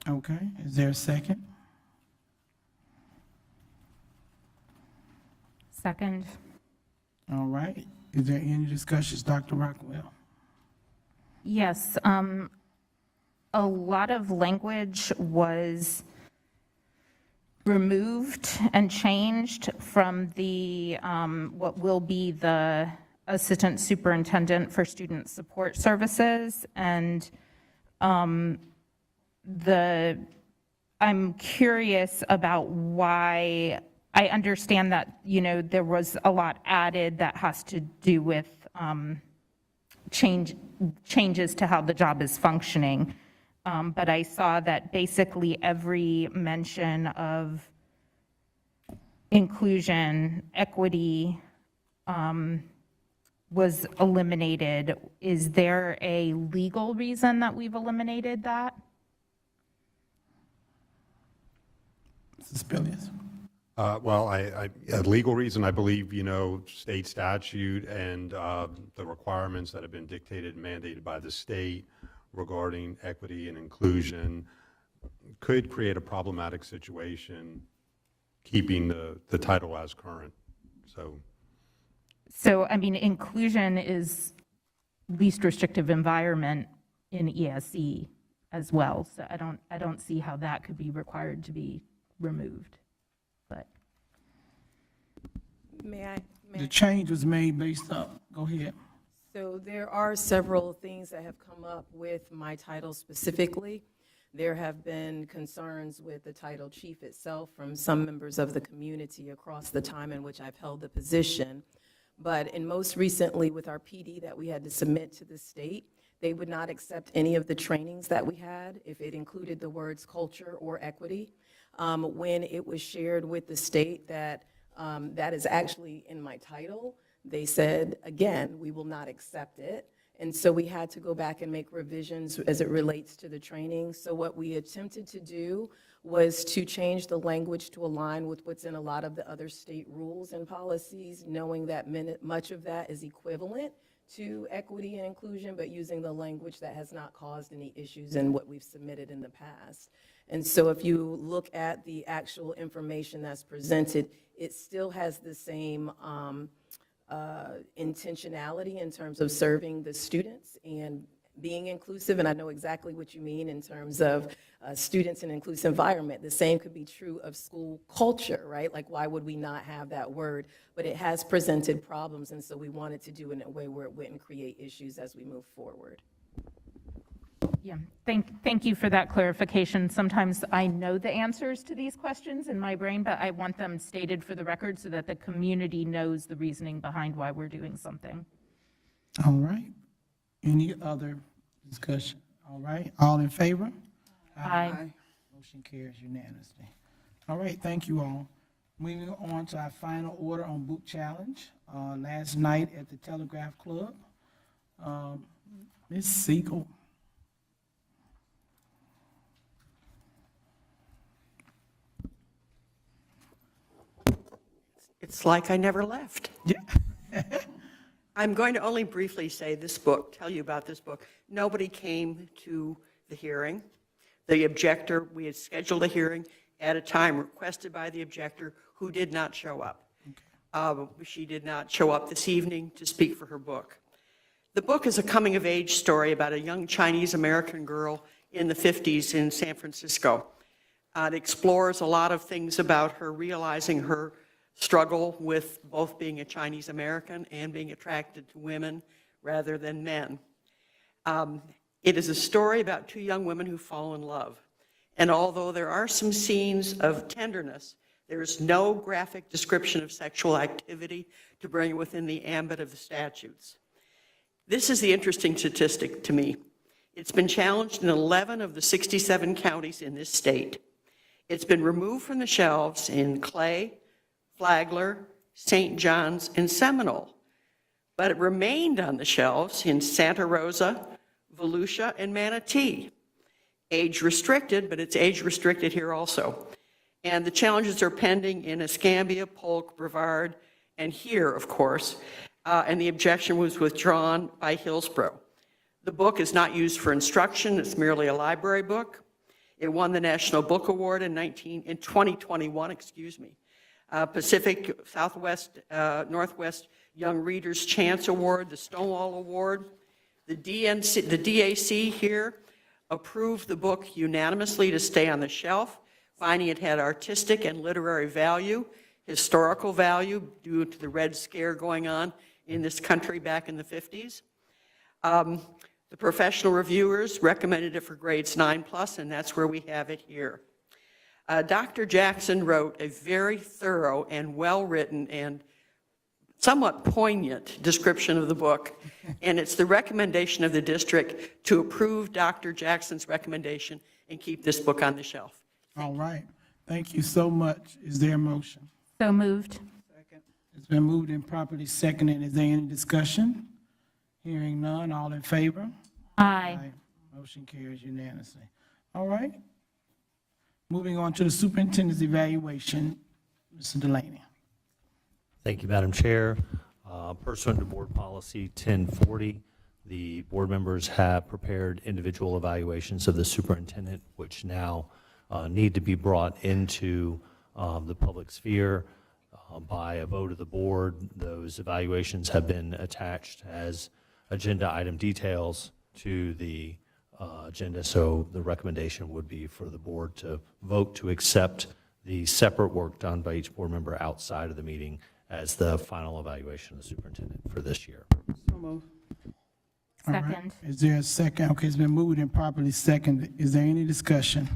Okay, is there a second? Second. All right, is there any discussions, Dr. Rockwell? Yes, a lot of language was removed and changed from the, what will be the Assistant Superintendent for Student Support Services, and I'm curious about why. I understand that, you know, there was a lot added that has to do with changes to how the job is functioning. But I saw that basically every mention of inclusion, equity was eliminated. Is there a legal reason that we've eliminated that? Mrs. Spilliers? Well, a legal reason, I believe, you know, state statute and the requirements that have been dictated and mandated by the state regarding equity and inclusion could create a problematic situation, keeping the title as current. So, I mean, inclusion is least restrictive environment in ESE as well. So I don't see how that could be required to be removed. But May I? The change was made based on, go ahead. So there are several things that have come up with my title specifically. There have been concerns with the title chief itself from some members of the community across the time in which I've held the position. But in most recently with our PD that we had to submit to the state, they would not accept any of the trainings that we had if it included the words culture or equity. When it was shared with the state that that is actually in my title, they said, again, we will not accept it. And so we had to go back and make revisions as it relates to the training. So what we attempted to do was to change the language to align with what's in a lot of the other state rules and policies, knowing that much of that is equivalent to equity and inclusion, but using the language that has not caused any issues in what we've submitted in the past. And so if you look at the actual information that's presented, it still has the same intentionality in terms of serving the students and being inclusive, and I know exactly what you mean in terms of students in an inclusive environment. The same could be true of school culture, right? Like, why would we not have that word? But it has presented problems, and so we wanted to do it in a way where it wouldn't create issues as we move forward. yeah, thank you for that clarification. Sometimes I know the answers to these questions in my brain, but I want them stated for the record so that the community knows the reasoning behind why we're doing something. All right. Any other discussion? All right, all in favor? Aye. Motion carries unanimously. All right, thank you all. Moving on to our final order on book challenge. Last night at the Telegraph Club, Ms. Siegel. It's like I never left. Yeah. I'm going to only briefly say this book, tell you about this book. Nobody came to the hearing. The objector, we had scheduled a hearing at a time requested by the objector who did not show up. She did not show up this evening to speak for her book. The book is a coming-of-age story about a young Chinese-American girl in the 50s in San Francisco. It explores a lot of things about her realizing her struggle with both being a Chinese American and being attracted to women rather than men. It is a story about two young women who fall in love. And although there are some scenes of tenderness, there is no graphic description of sexual activity to bring it within the ambit of the statutes. This is the interesting statistic to me. It's been challenged in 11 of the 67 counties in this state. It's been removed from the shelves in Clay, Flagler, St. John's, and Seminole, but it remained on the shelves in Santa Rosa, Volusia, and Manatee. Age restricted, but it's age restricted here also. And the challenges are pending in Escambia, Polk, Brevard, and here, of course, and the objection was withdrawn by Hillsborough. The book is not used for instruction, it's merely a library book. It won the National Book Award in 2021, Pacific Southwest, Northwest Young Readers Chance Award, the Stonewall Award. The DAC here approved the book unanimously to stay on the shelf, finding it had artistic and literary value, historical value due to the Red Scare going on in this country back in the 50s. The professional reviewers recommended it for grades 9+, and that's where we have it here. Dr. Jackson wrote a very thorough and well-written and somewhat poignant description of the book, and it's the recommendation of the district to approve Dr. Jackson's recommendation and keep this book on the shelf. All right. Thank you so much. Is there a motion? So moved. It's been moved and properly seconded. Is there any discussion? Hearing none, all in favor? Aye. Motion carries unanimously. All right. Moving on to the superintendent's evaluation, Mr. Delaney. Thank you, Madam Chair. Pursuant to Board Policy 1040, the board members have prepared individual evaluations of the superintendent, which now need to be brought into the public sphere by a vote of the board. Those evaluations have been attached as agenda item details to the agenda, so the recommendation would be for the board to vote to accept the separate work done by each board member outside of the meeting as the final evaluation of the superintendent for this year. So moved. All right. Second. Is there a second? Okay, it's been moved and properly seconded. Is there any discussion?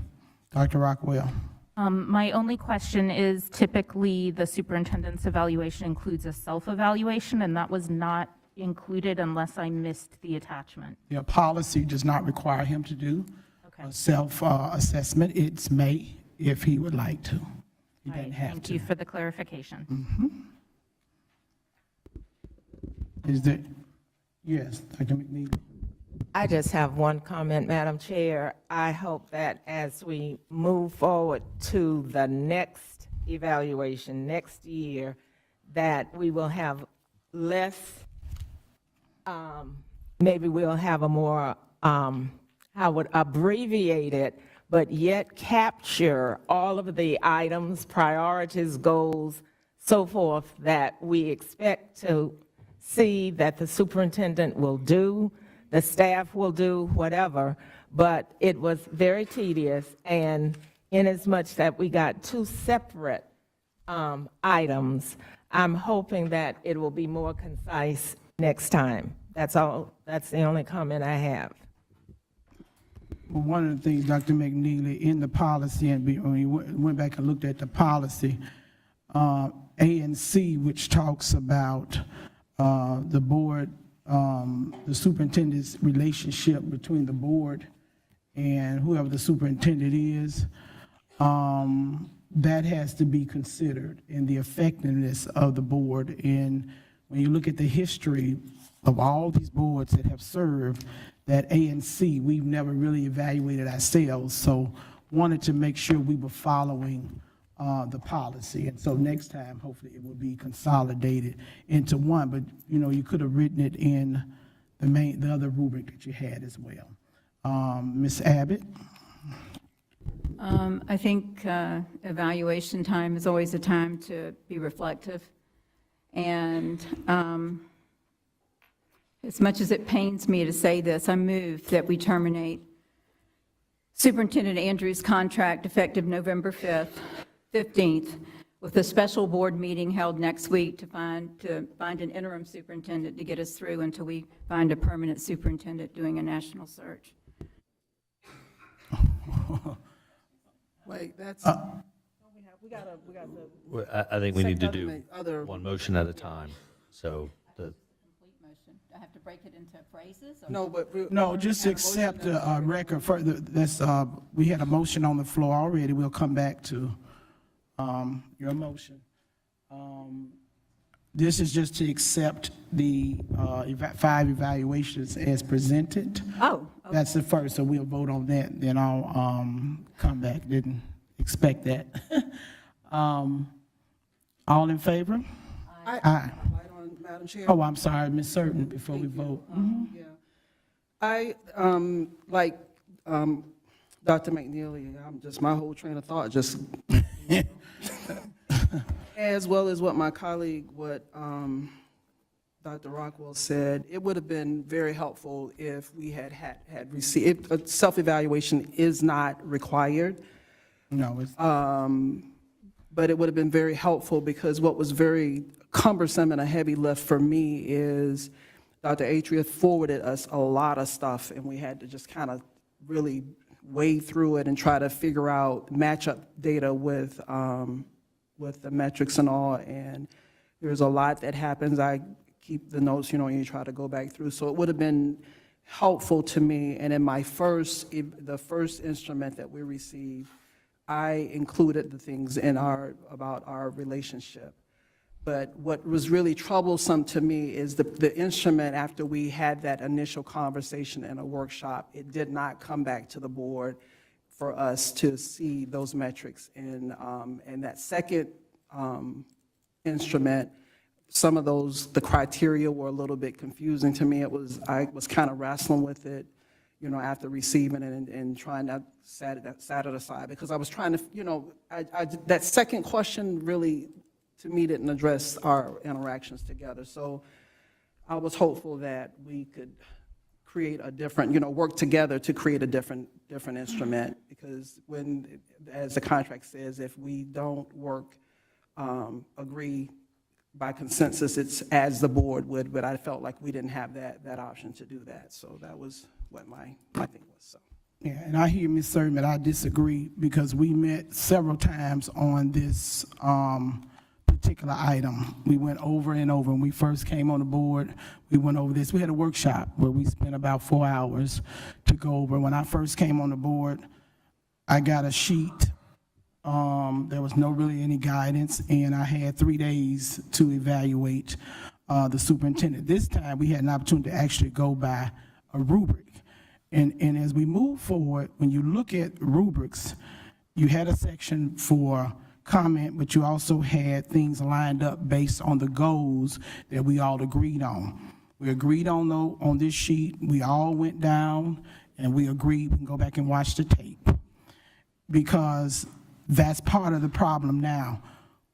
Dr. Rockwell. My only question is typically the superintendent's evaluation includes a self-evaluation, and that was not included unless I missed the attachment. The policy does not require him to do a self-assessment. It's may if he would like to. He All doesn't right, have thank to. you for the clarification. Is there, yes, Dr. McNeely. I just have one comment, Madam Chair. I hope that as we move forward to the next evaluation next year, that we will have less, maybe we'll have a more, I would abbreviate it, but yet capture all of the items, priorities, goals, so forth, that we expect to see that the superintendent will do, the staff will do, whatever, but it was very tedious, and inasmuch that we got two separate items, I'm hoping that it will be more concise next time. That's all, that's the only comment I have. Well, one of the things, Dr. McNeely, in the policy, and when we went back and looked at the policy, A and C, which talks about the board, the superintendent's relationship between the board and whoever the superintendent is, that has to be considered in the effectiveness of the board. And when you look at the history of all these boards that have served, that A and C, we've never really evaluated ourselves. So wanted to make sure we were following the policy. And so next time, hopefully it will be consolidated into one, but you know, you could have written it in the other rubric that you had as well. Ms. Abbott? I think evaluation time is always a time to be reflective. And as much as it pains me to say this, I move that we terminate Superintendent Andrews' contract effective November 15th, with a special board meeting held next week to find an interim superintendent to get us through until we find a permanent superintendent doing a national search. Wait, that's, we got I think we need to do other. one motion at a time. So the I have to break it into phrases? or- No, but. No, just accept the record further, we had a motion on the floor already, we'll come back to your motion. This is just to accept the 5 evaluations as presented. Oh, okay. That's the first, so we'll vote on that, then I'll come back, didn't expect that. All in favor? Aye. Madam Chair. Oh, I'm sorry, Ms. Certain, before we vote. Yeah. I, like Dr. McNeely, my whole train of thought just, as well as what my colleague, Dr. Rockwell said, it would have been very helpful if we had received, a self-evaluation is not required. No, it's. But it would have been very helpful because what was very cumbersome and a heavy lift for me is Dr. Atria forwarded us a lot of stuff, and we had to just kind of really wade through it and try to figure out, match up data with the metrics and all, and there's a lot that happens. I keep the notes, and you try to go back through, so it would have been helpful to me, and in the first instrument that we received, I included the things about our relationship. But what was really troublesome to me is the instrument, after we had that initial conversation in a workshop, it did not come back to the board for us to see those metrics. And that second instrument, some of the criteria were a little bit confusing to me. I was kind of wrestling with it, after receiving it and trying to set it aside, because I was trying to, that second question really, to me, didn't address our interactions together. So I was hopeful that we could create a different, work together to create a different instrument, because as the contract says, if we don't agree by consensus, it's as the board would, but I felt like we didn't have that option to do that. So that was what my thing was, so. Yeah, and I hear Ms. Certain, but I disagree, because we met several times on this particular item. We went over and over. When we first came on the board, we went over this. We had a workshop where we spent about 4 hours to go over. When I first came on the board, I got a sheet. There was no really any guidance, and I had 3 days to evaluate the superintendent. This time, we had an opportunity to actually go by a rubric. And as we move forward, when you look at rubrics, you had a section for comment, but you also had things lined up based on the goals that we all agreed on. We agreed on this sheet. We all went down, and we agreed. We can go back and watch the tape, because that's part of the problem now.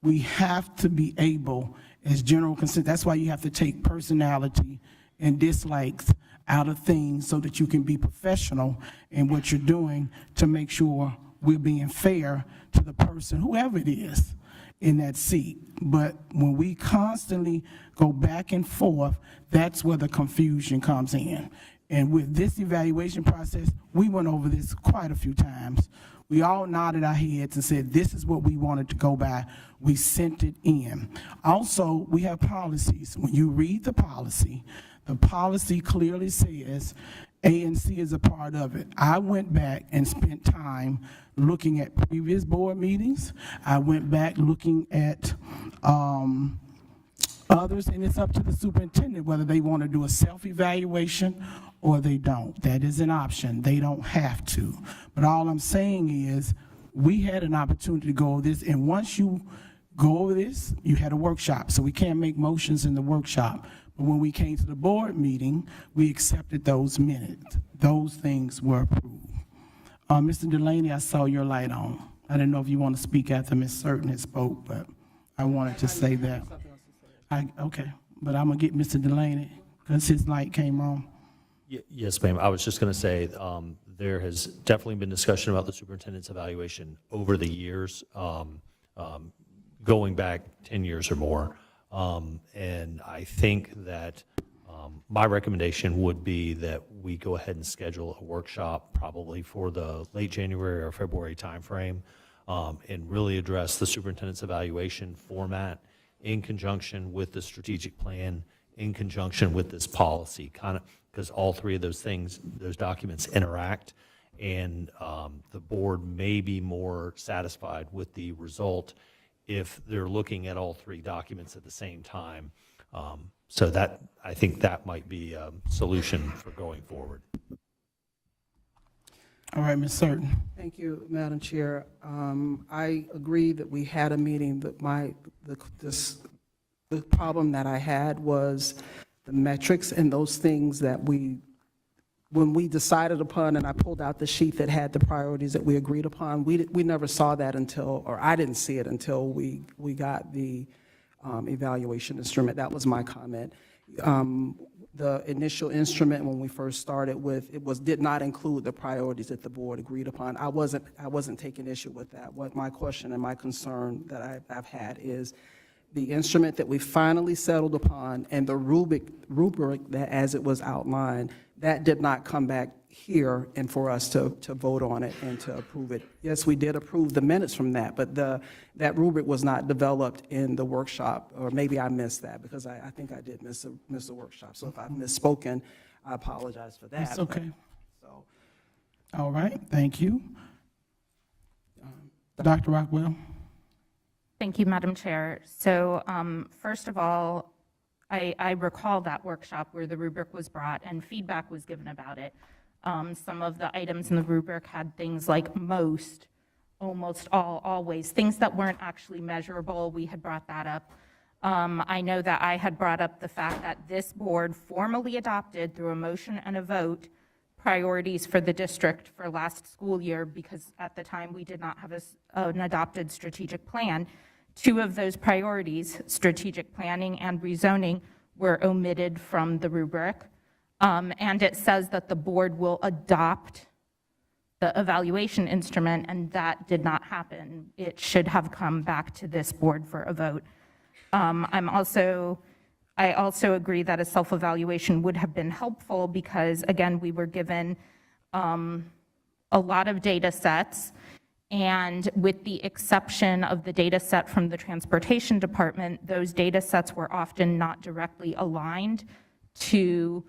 We have to be able, as general consent, that's why you have to take personality and dislikes out of things so that you can be professional in what you're doing, to make sure we're being fair to the person, whoever it is, in that seat. But when we constantly go back and forth, that's where the confusion comes in. And with this evaluation process, we went over this quite a few times. We all nodded our heads and said, this is what we wanted to go by. We sent it in. Also, we have policies. When you read the policy clearly says A and C is a part of it. I went back and spent time looking at previous board meetings. I went back looking at others, and it's up to the superintendent whether they want to do a self-evaluation or they don't. That is an option. They don't have to. But all I'm saying is, we had an opportunity to go over this, and once you go over this, you had a workshop, so we can't make motions in the workshop. But when we came to the board meeting, we accepted those minutes. Those things were approved. Mr. Delaney, I saw your light on. I didn't know if you want to speak after Ms. Certain had spoke, but I wanted to say that. Okay, but I'm gonna get Mr. Delaney, because his light came on. Yes, ma'am. I was just going to say, there has definitely been discussion about the superintendent's evaluation over the years, going back 10 years or more. And I think that my recommendation would be that we go ahead and schedule a workshop probably for the late January or February timeframe, and really address the superintendent's evaluation format in conjunction with the strategic plan in conjunction with this policy, kind of, because all three of those things, those documents interact, and the board may be more satisfied with the result if they're looking at all three documents at the same time. So that, I think that might be a solution for going forward. All right, Ms. Certain. Thank you, Madam Chair. I agree that we had a meeting, but the problem that I had was the metrics and those things that when we decided upon, and I pulled out the sheet that had the priorities that we agreed upon, we never saw that until, or I didn't see it until we got the evaluation instrument. That was my comment. The initial instrument when we first started with, did not include the priorities that the board agreed upon. I wasn't taking issue with that. What my question and my concern that I've had is the instrument that we finally settled upon and the rubric that as it was outlined, that did not come back here and for us to vote on it and to approve it. Yes, we did approve the minutes from that, but that rubric was not developed in the workshop, or maybe I missed that because I think I did miss the workshop. So if I've misspoken, I apologize for that. That's okay. All right, thank you. Dr. Rockwell? Thank you, Madam Chair. So first of all, I recall that workshop where the rubric was brought and feedback was given about it. Some of the items in the rubric had things like most, almost, all, always, things that weren't actually measurable. We had brought that up. I know that I had brought up the fact that this board formally adopted through a motion and a vote priorities for the district for last school year because at the time we did not have an adopted strategic plan. Two of those priorities, strategic planning and rezoning, were omitted from the rubric. And it says that the board will adopt the evaluation instrument, and that did not happen. It should have come back to this board for a vote. I also agree that a self-evaluation would have been helpful because, again, we were given a lot of data sets, and with the exception of the data set from the transportation department, those data sets were often not directly aligned to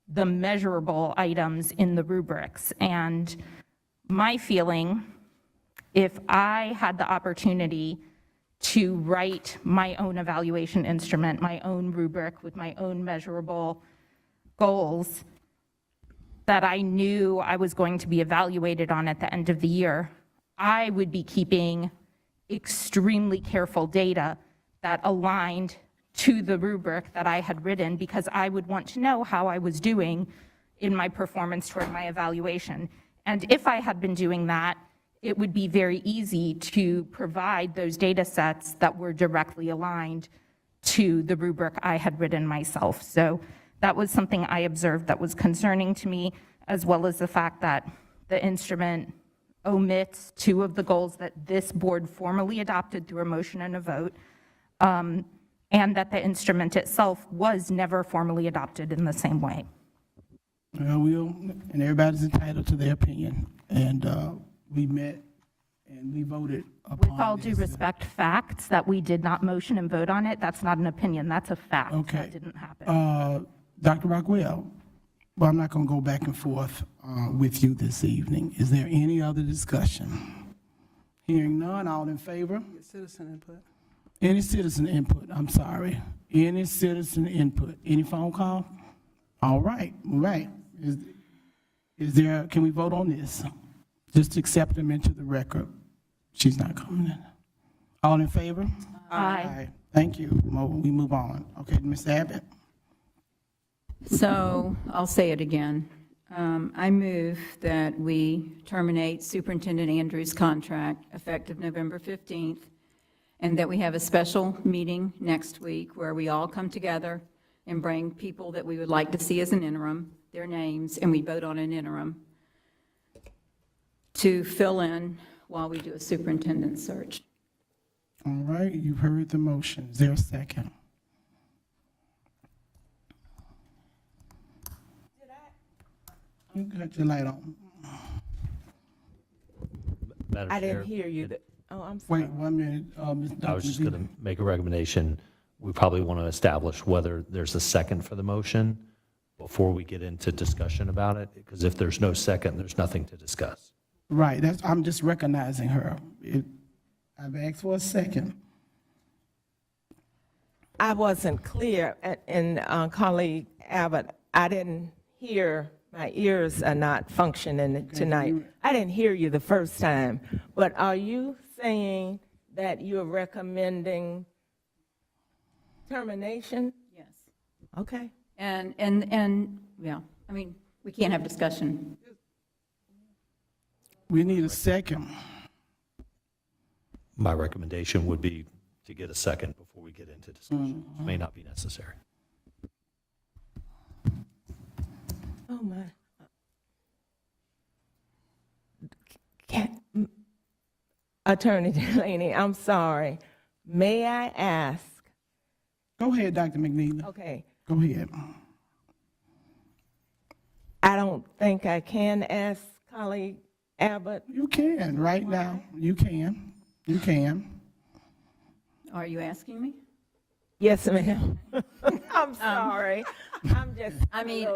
the measurable items in the rubrics. And my feeling, if I had the opportunity to write my own evaluation instrument, my own rubric with my own measurable goals that I knew I was going to be evaluated on at the end of the year, I would be keeping extremely careful data that aligned to the rubric that I had written because I would want to know how I was doing in my performance toward my evaluation. And if I had been doing that, it would be very easy to provide those data sets that were directly aligned to the rubric I had written myself. So that was something I observed that was concerning to me, as well as the fact that the instrument omits two of the goals that this board formally adopted through a motion and a vote, and that the instrument itself was never formally adopted in the same way. Well, and everybody's entitled to their opinion, and we met and we voted upon With all due respect, facts that we did not motion and vote on it, that's not an opinion, that's a fact. Okay. That didn't happen. Dr. Rockwell, well, I'm not going to go back and forth with you this evening. Is there any other discussion? Hearing none, all in favor? Citizen input. Any citizen input, I'm sorry. Any citizen input? Any phone call? All right, Is there, can we vote on this? Just accept them into the record. She's not coming in. All in favor? Aye. Thank you. We move on. Okay, Ms. Abbott? So I'll say it again. I move that we terminate Superintendent Andrews' contract effective November 15th, and that we have a special meeting next week where we all come together and bring people that we would like to see as an interim, their names, and we vote on an interim to fill in while we do a superintendent search. All right, you've heard the motion. Is there a second? You got your light on. Madam I Chair, didn't hear you. Oh, I'm sorry. Wait 1 minute, Ms. I was just going to make a recommendation. we probably want to establish whether there's a second for the motion before we get into discussion about it, because if there's no second, there's nothing to discuss. Right, I'm just recognizing her. I've asked for a second. I wasn't clear, and colleague Abbott, I didn't hear, my ears are not functioning tonight. I didn't hear you the first time, but are you saying that you're recommending termination? Yes. Okay. And, yeah, I mean, we can't have discussion. We need a second. My recommendation would be to get a second before we get into discussion. It may not be necessary. Oh, my. Attorney Delaney, I'm sorry. May I ask? Go ahead, Dr. McNeely. Okay. Go ahead. I don't think I can ask colleague Abbott. You can, right now. You can. You can. Are you asking me? Yes, ma'am. I'm sorry. I'm just. I mean,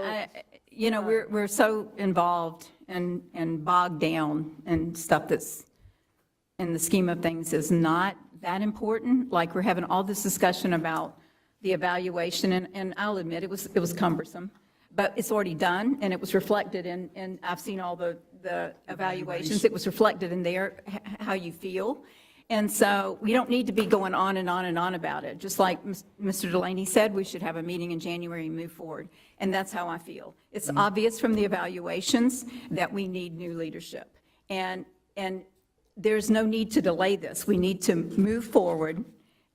you know, we're so involved and bogged down in stuff that's, in the scheme of things, is not that important. Like, we're having all this discussion about the evaluation, and I'll admit it was cumbersome, but it's already done, and it was reflected in, and I've seen all the evaluations. It was reflected in there, how you feel. And so we don't need to be going on and on and on about it. Just like Mr. Delaney said, we should have a meeting in January and move forward. And that's how I feel. It's obvious from the evaluations that we need new leadership. And there's no need to delay this. We need to move forward.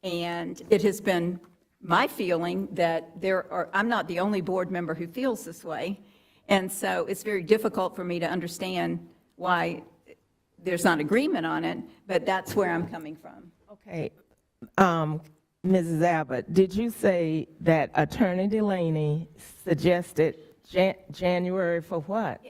And it has been my feeling that I'm not the only board member who feels this way. And so it's very difficult for me to understand why there's not agreement on it, but that's where I'm coming from. Okay. Mrs. Abbott, did you say that Attorney Delaney suggested January for what?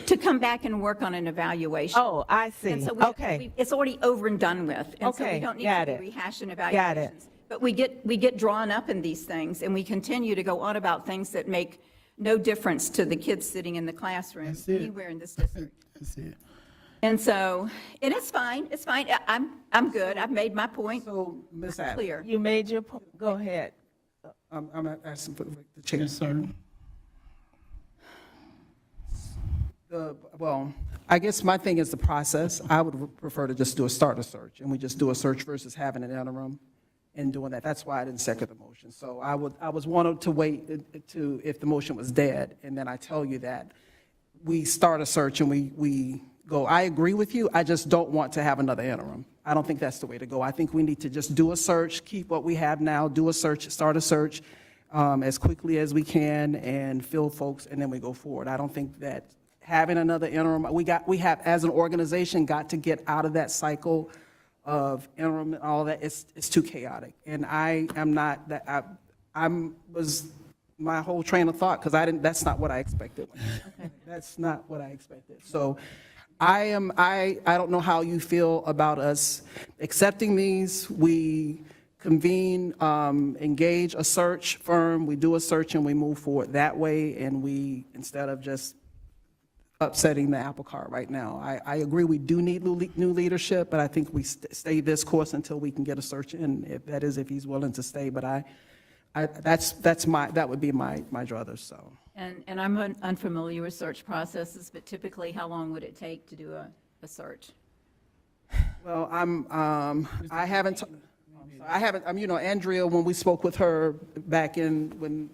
To come back and work on an evaluation. Oh, I see. And so Okay. it's already over and done with. And so we Okay, don't need got to it. be rehashing Got it. evaluations. But we get drawn up in these things, and we continue to go on about things that make no difference to the kids sitting in the classroom That's it. anywhere in this district. That's it. And so, and it's fine. I'm good. I've made my point So, Ms. Abbott, clear. You made your point. Go ahead. I'm asking for the chair. Yes, sir. Well, I guess my thing is the process. I would prefer to just do a starter search, and we just do a search versus having an interim and doing that. That's why I didn't second the motion. So I was wanting to wait to, if the motion was dead, and then I tell you that we start a search and we go. I agree with you. I just don't want to have another interim. I don't think that's the way to go. I think we need to just do a search, keep what we have now, do a search, start a search as quickly as we can, and fill folks, and then we go forward. I don't think that having another interim, we have, as an organization, got to get out of that cycle of interim and all that. It's too chaotic. And I am not, my whole train of thought, because that's not what I expected. That's not what I expected. So I don't know how you feel about us accepting these. We convene, engage a search firm, we do a search, and we move forward that way, and we, instead of just upsetting the apple cart right now. I agree we do need new leadership, but I think we stay this course until we can get a search in, if he's willing to stay. But that would be my druthers, so. And I'm unfamiliar with search processes, but typically, how long would it take to do a search? Well, Andrea, when we spoke with her back when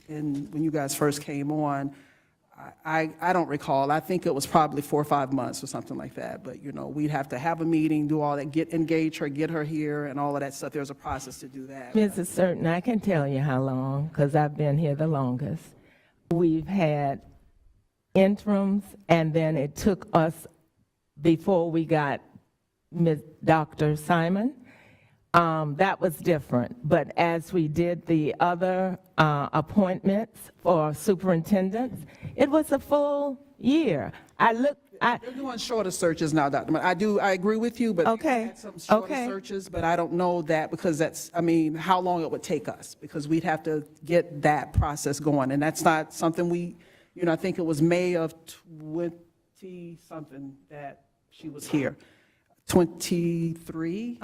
you guys first came on, I don't recall. I think it was probably 4 or 5 months or something like that. But, we'd have to have a meeting, do all that, engage her, get her here, and all of that stuff. There's a process to do that. Mrs. Certain, I can tell you how long, because I've been here the longest. We've had interims, and then it took us, before we got Dr. Simon, that was different. But as we did the other appointments for superintendents, it was a full year. They're doing shorter searches now, Dr. I agree with you, but Okay, we had some shorter okay. searches, but I don't know that because how long it would take us, because we'd have to get that process going. And that's not something I think it was May of 20-something that she was here, 23.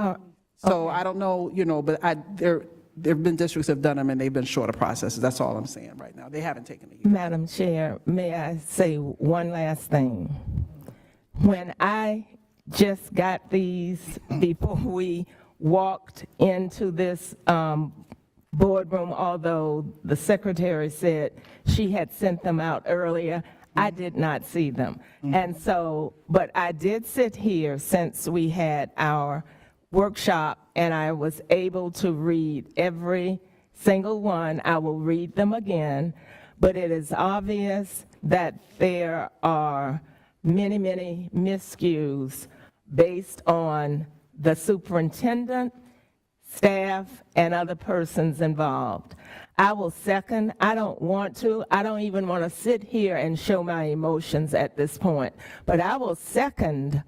So I don't know, but there have been districts that have done them and they've been shorter processes. That's all I'm saying right now. They haven't taken it yet. Madam Chair, may I say one last thing? When I just got these before we walked into this boardroom, although the secretary said she had sent them out earlier, I did not see them. And so, but I did sit here since we had our workshop, and I was able to read every single one. I will read them again, but it is obvious that there are many, many miscues based on the superintendent, staff, and other persons involved. I will second. I don't even want to sit here and show my emotions at this point, but I will second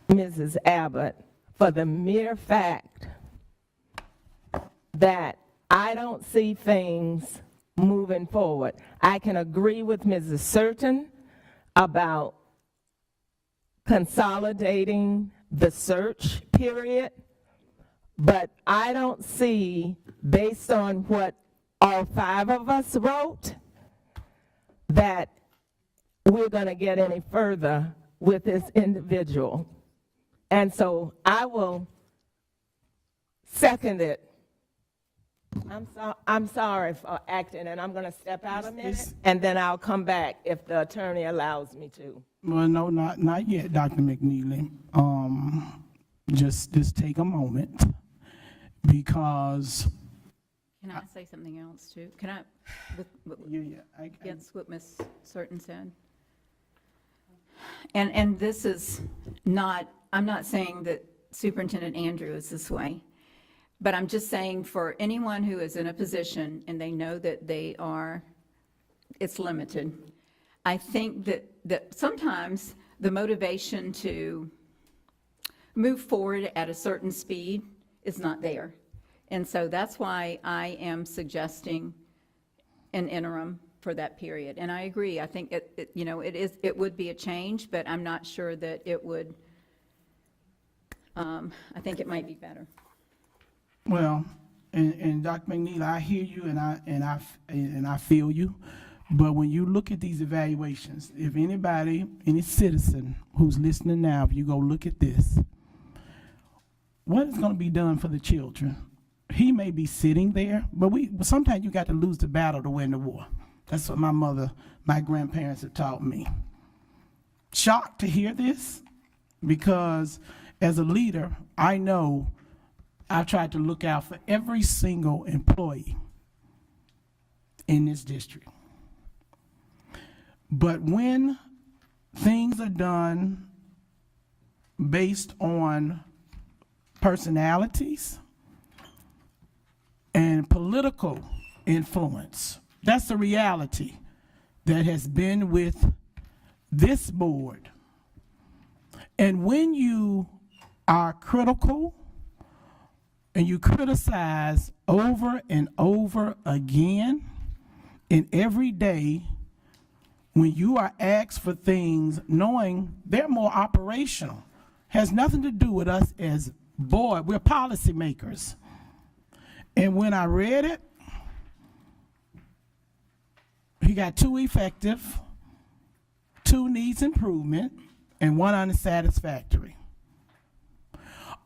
Mrs. Abbott for the mere fact that I don't see things moving forward. I can agree with Mrs. Surton about consolidating the search period, but I don't see, based on what all 5 of us wrote, that we're going to get any further with this individual. And so I will second it. I'm sorry for acting, and I'm going to step out a minute, and then I'll come back if the attorney allows me to. Well, no, not yet, Dr. McNeely. Just take a moment, because Can I say something else, too? Can I, against what Ms. Surton said? And this is not, I'm not saying that Superintendent Andrew is this way, but I'm just saying for anyone who is in a position and they know that it's limited, I think that sometimes the motivation to move forward at a certain speed is not there. And so that's why I am suggesting an interim for that period. And I agree, I think it would be a change, but I'm not sure that it would, I think it might be better. well, and Dr. McNeely, I hear you and I feel you. But when you look at these evaluations, if any citizen who's listening now, if you go look at this, what is going to be done for the children? He may be sitting there, but sometimes you got to lose the battle to win the war. That's what my grandparents have taught me. Shocked to hear this, because as a leader, I know I've tried to look out for every single employee in this district. But when things are done based on personalities and political influence, that's the reality that has been with this board. And when you are critical and you criticize over and over again, and every day when you are asked for things knowing they're more operational, has nothing to do with us as board, we're policymakers. And when I read it, he got 2 effective, 2 needs improvement, and 1 unsatisfactory.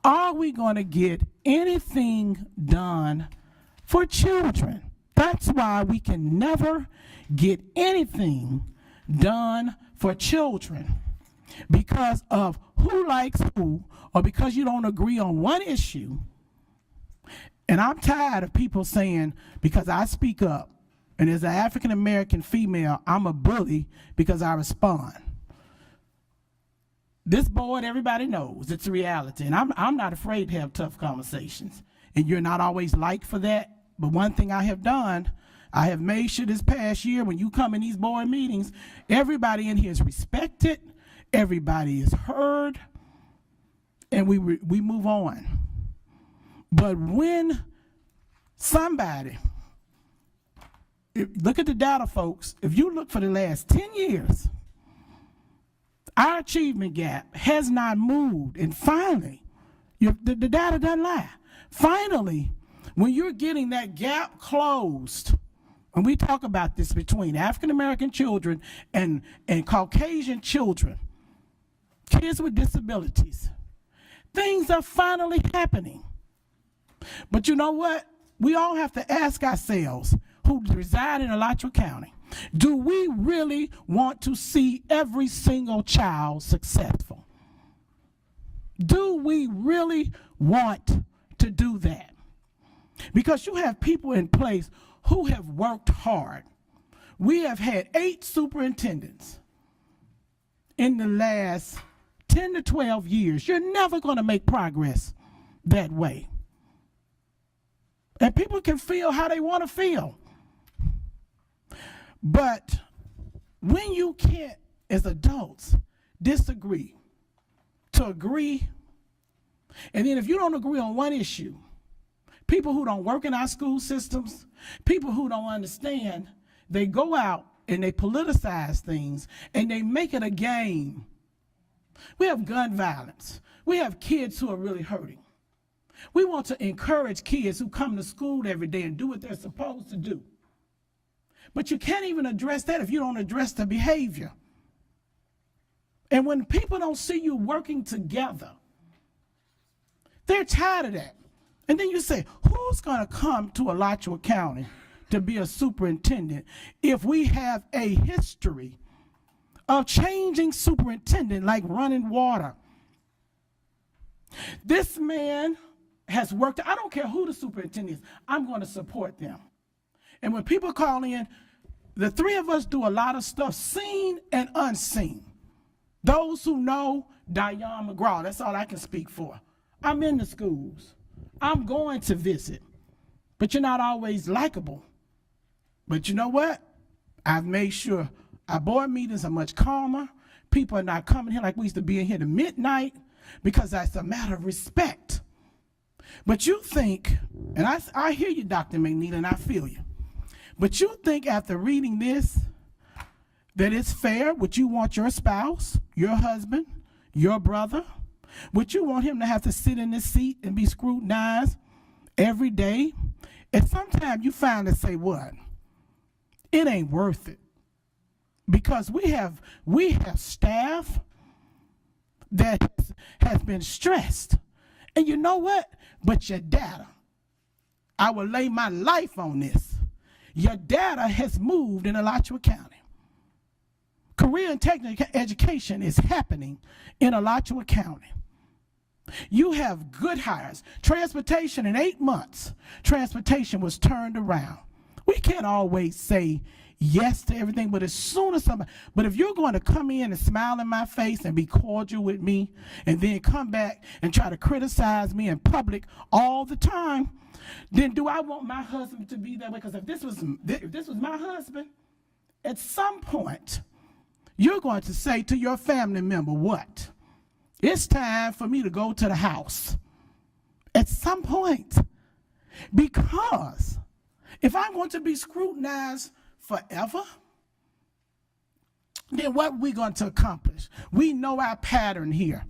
Are we going to get anything done for children? That's why we can never get anything done for children, because of who likes who, or because you don't agree on one issue. And I'm tired of people saying, because I speak up, and as an African-American female, I'm a bully because I respond. This board, everybody knows it's a reality, and I'm not afraid to have tough conversations. And you're not always liked for that, but one thing I have done, I have made sure this past year when you come in these board meetings, everybody in here is respected, everybody is heard, and we move on. But when somebody, look at the data, folks, if you look for the last 10 years, our achievement gap has not moved. And finally, the data doesn't lie. Finally, when you're getting that gap closed, and we talk about this between African-American children and Caucasian children, kids with disabilities, things are finally happening. But you know what? We all have to ask ourselves, who reside in Alachua County, do we really want to see every single child successful? Do we really want to do that? Because you have people in place who have worked hard. We have had 8 superintendents in the last 10 to 12 years. You're never going to make progress that way. And people can feel how they want to feel. But when you can't, as adults, disagree to agree, and then if you don't agree on one issue, people who don't work in our school systems, people who don't understand, they go out and they politicize things and they make it a game. We have gun violence. We have kids who are really hurting. We want to encourage kids who come to school every day and do what they're supposed to do. But you can't even address that if you don't address the behavior. And when people don't see you working together, they're tired of that. And then you say, who's going to come to Alachua County to be a superintendent if we have a history of changing superintendent like running water? This man has worked. I don't care who the superintendent is. I'm going to support them. And when people call in, the 3 of us do a lot of stuff, seen and unseen. Those who know Diane McGraw, that's all I can speak for. I'm in the schools. I'm going to visit. But you're not always likable. But you know what? I've made sure our board meetings are much calmer. People are not coming here like we used to be in here to midnight, because that's a matter of respect. But you think, and I hear you, Dr. McNeil, and I feel you. But you think after reading this that it's fair? Would you want your spouse, your husband, your brother, would you want him to have to sit in this seat and be scrutinized every day? And sometimes you find to say what? It ain't worth it. Because we have staff that has been stressed. And you know what? But your data, I will lay my life on this. Your data has moved in Alachua County. Career and technical education is happening in Alachua County. You have good hires. Transportation, in 8 months, transportation was turned around. We can't always say yes to everything, but as soon as but if you're going to come in and smile in my face and be cordial with me, and then come back and try to criticize me in public all the time, then do I want my husband to be that way? Because if this was my husband, at some point, you're going to say to your family member, what? It's time for me to go to the house. At some point. Because if I want to be scrutinized forever, then what are we going to accomplish? We know our pattern here.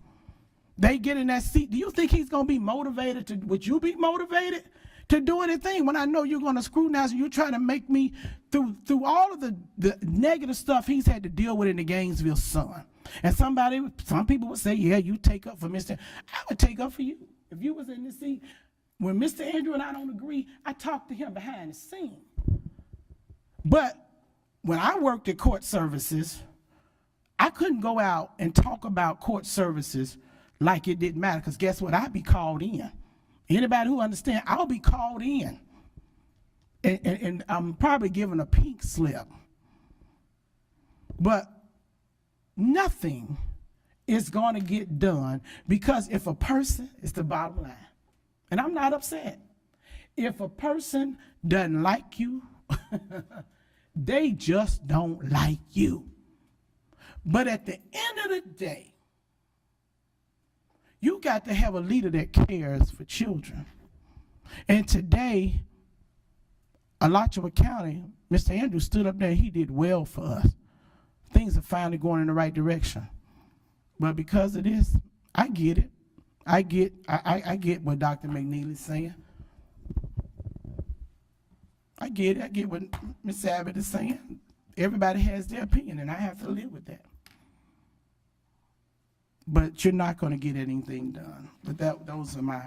They get in that seat. Do you think he's going to be motivated would you be motivated to do anything when I know you're going to scrutinize and you're trying to make me, through all of the negative stuff he's had to deal with in the Gainesville Sun? And some people would say, yeah, you take up for Mr. I would take up for you. If you was in this seat, when Mr. Andrew and I don't agree, I talk to him behind the scene. But when I worked at court services, I couldn't go out and talk about court services like it didn't matter, because guess what? I'd be called in. Anybody who understands, I'll be called in. And I'm probably given a pink slip. But nothing it's going to get done. Because if a person, it's the bottom line, and I'm not upset. If a person doesn't like you, they just don't like you. But at the end of the day, you got to have a leader that cares for children. And today, Alachua County, Mr. Andrews stood up there and he did well for us. Things are finally going in the right direction. But because of this, I get it. I get what Dr. McNeely's saying. I get it. I get what Ms. Abbott is saying. Everybody has their opinion, and I have to live with that. But you're not going to get anything done. But those are my,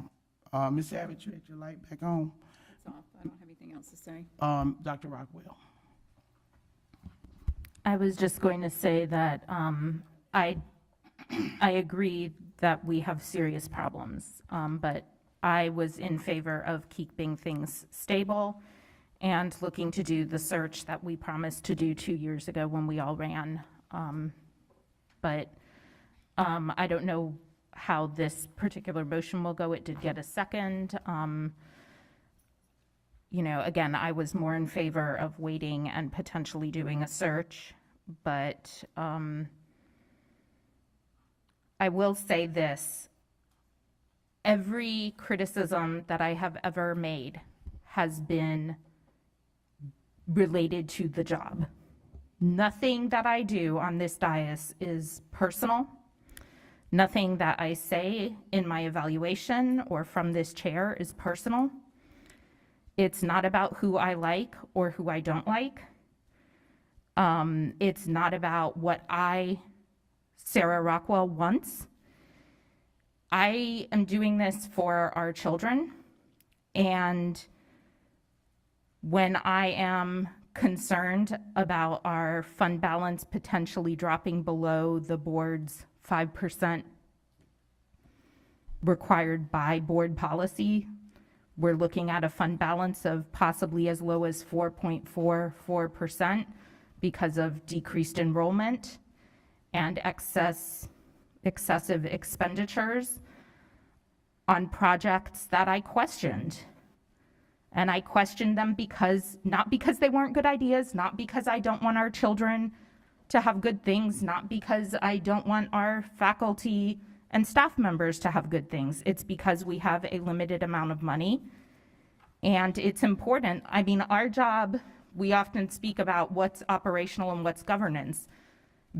Ms. Abbott, you had your light back on. It's off. I don't have anything else to say. Dr. Rockwell. I was just going to say that I agree that we have serious problems, but I was in favor of keeping things stable and looking to do the search that we promised to do 2 years ago when we all ran. But I don't know how this particular motion will go. It did get a second. You know, again, I was more in favor of waiting and potentially doing a search, but I will say this. Every criticism that I have ever made has been related to the job. Nothing that I do on this dais is personal. Nothing that I say in my evaluation or from this chair is personal. It's not about who I like or who I don't like. It's not about what Sarah Rockwell, wants. I am doing this for our children, and when I am concerned about our fund balance potentially dropping below the board's 5% required by board policy, we're looking at a fund balance of possibly as low as 4.44% because of decreased enrollment and excessive expenditures on projects that I questioned. And I questioned them not because they weren't good ideas, not because I don't want our children to have good things, not because I don't want our faculty and staff members to have good things. It's because we have a limited amount of money. And it's important. I mean, our job, we often speak about what's operational and what's governance.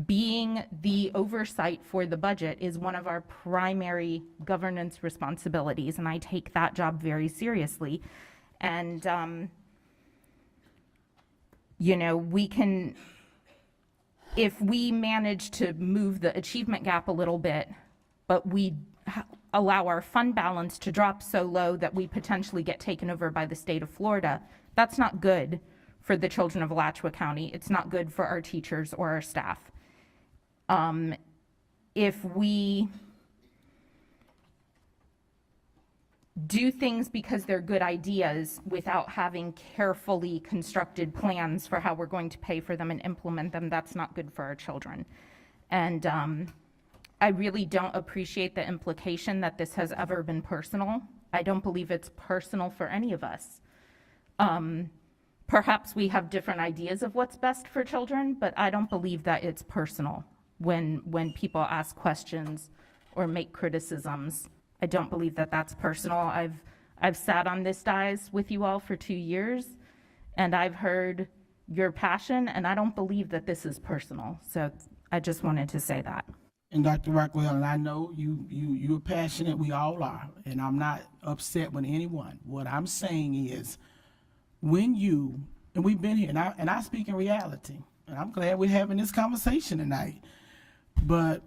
Being the oversight for the budget is one of our primary governance responsibilities, and I take that job very seriously. And, you know, if we manage to move the achievement gap a little bit, but we allow our fund balance to drop so low that we potentially get taken over by the state of Florida, that's not good for the children of Alachua County. It's not good for our teachers or our staff. If we do things because they're good ideas without having carefully constructed plans for how we're going to pay for them and implement them, that's not good for our children. And I really don't appreciate the implication that this has ever been personal. I don't believe it's personal for any of us. Perhaps we have different ideas of what's best for children, but I don't believe that it's personal when people ask questions or make criticisms. I don't believe that that's personal. I've sat on this dais with you all for 2 years, and I've heard your passion, and I don't believe that this is personal. So I just wanted to say that. And Dr. Rockwell, and I know you're passionate, we all are, and I'm not upset with anyone. What I'm saying is, when you, and we've been here, and I speak in reality, and I'm glad we're having this conversation tonight, but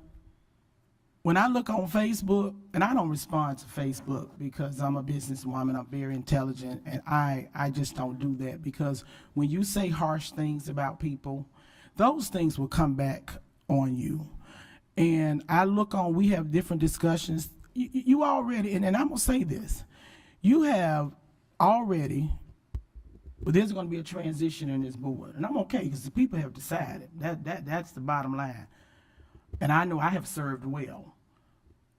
when I look on Facebook, and I don't respond to Facebook because I'm a businesswoman, I'm very intelligent, and I just don't do that, because when you say harsh things about people, those things will come back on you. And I look on, we have different discussions. You already, and I'm gonna say this, you have already, but there's gonna be a transition in this board, and I'm okay, because the people have decided, that's the bottom line. and I know I have served well.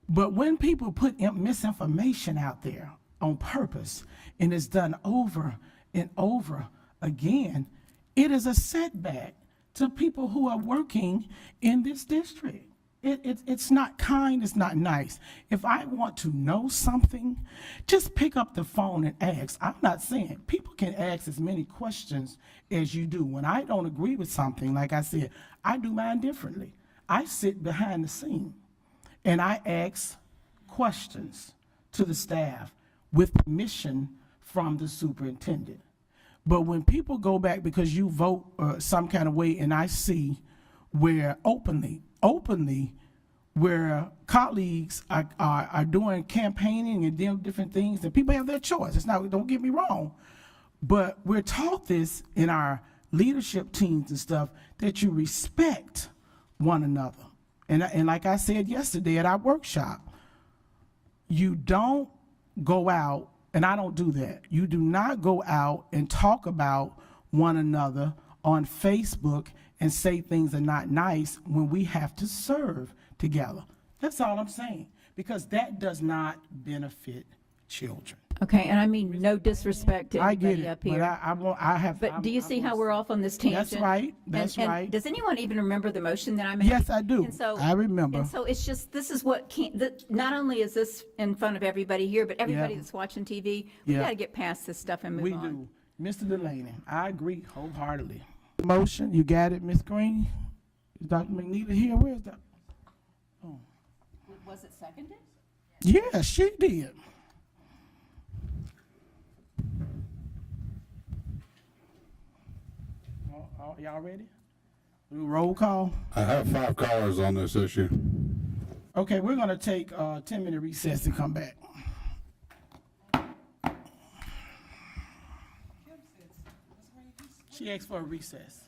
But when people put misinformation out there on purpose and it's done over and over again, it is a setback to people who are working in this district. It's not kind, it's not nice. If I want to know something, just pick up the phone and ask. I'm not saying people can ask as many questions as you do. When I don't agree with something, like I said, I do mine differently. I sit behind the scene and I ask questions to the staff with permission from the superintendent. But when people go back because you vote some kind of way, and I see where openly, where colleagues are doing campaigning and doing different things, and people have their choice. It's not, don't get me wrong, but we're taught this in our leadership teams and stuff, that you respect one another. And like I said yesterday at our workshop, you don't go out, and I don't do that. You do not go out and talk about one another on Facebook and say things are not nice when we have to serve together. That's all I'm saying, because that does not benefit children. Okay, and I mean no disrespect to I get anybody it, up but here. I have. But do you see how we're off on this tangent? That's right, that's And right. does anyone even remember the motion that I made? Yes, I do. And so, I remember. And so it's just, this is what not only is this in front of everybody here, but everybody Yeah. that's watching TV, we Yeah. got to get past this stuff and move We on. do. Mr. Delaney, I agree wholeheartedly. Motion, you got it, Ms. Green? Is Dr. McNeely here? Where's that? Was it seconded? Yeah, she did. Y'all ready? Do roll call? I have 5 callers on this issue. Okay, we're gonna take a 10-minute recess and come back. She asked for a recess.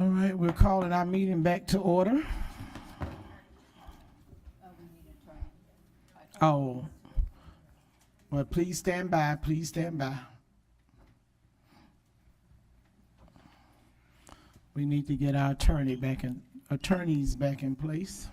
All right, we're calling our meeting back to order. Oh, well, please stand by, please stand by. We need to get our attorneys back in place.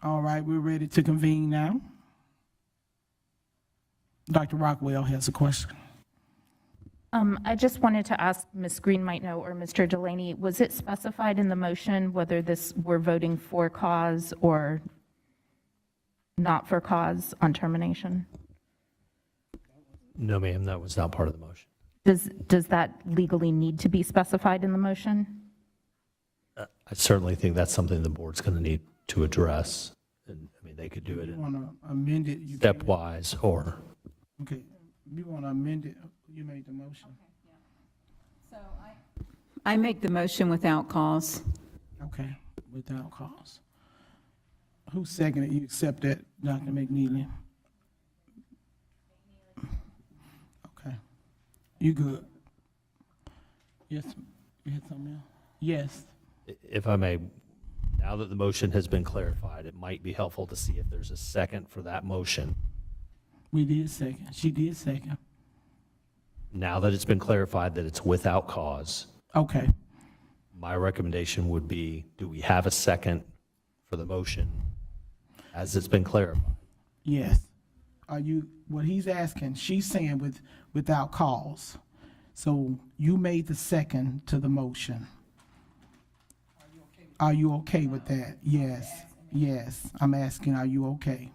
All right, we're ready to convene now. Dr. Rockwell has a question. I just wanted to ask, Ms. Green might know, or Mr. Delaney, was it specified in the motion whether we're voting for cause or not for cause on termination? No, ma'am, that was not part of the motion. Does that legally need to be specified in the motion? I certainly think that's something the board's going to need to address. And, I mean, they could do it You in want to amend it? stepwise or. Okay, you want to amend it? You made the motion. I make the motion without cause. Okay, without cause. Who seconded? You accept that, Dr. McNeely? Okay, you good? Yes, you had something else? Yes. If I may, now that the motion has been clarified, it might be helpful to see if there's a second for that motion. We did second. She did second. Now that it's been clarified that it's without cause, Okay. my recommendation would be, do we have a second for the motion as it's been clarified? Yes. Are you, what he's asking, she's saying without cause. So you made the second to the motion. Are you okay with that? Yes. Yes. I'm asking, are you okay?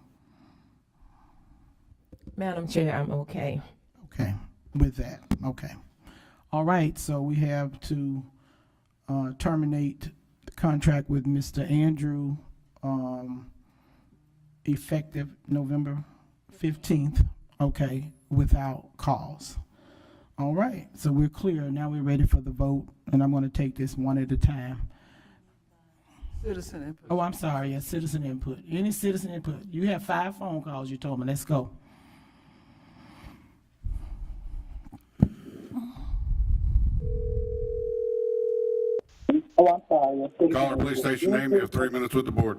Madam Chair, I'm okay. Okay, with that, okay. All right, so we have to terminate the contract with Mr. Andrew, effective November 15th, okay, without cause. All right, so we're clear. Now we're ready for the vote, and I'm going to take this one at a time. Citizen input. Oh, I'm sorry, yes, citizen input. Any citizen input? You have 5 phone calls, you told me. Let's go. Oh, I'm sorry. Caller, please state your name. You have 3 minutes with the board.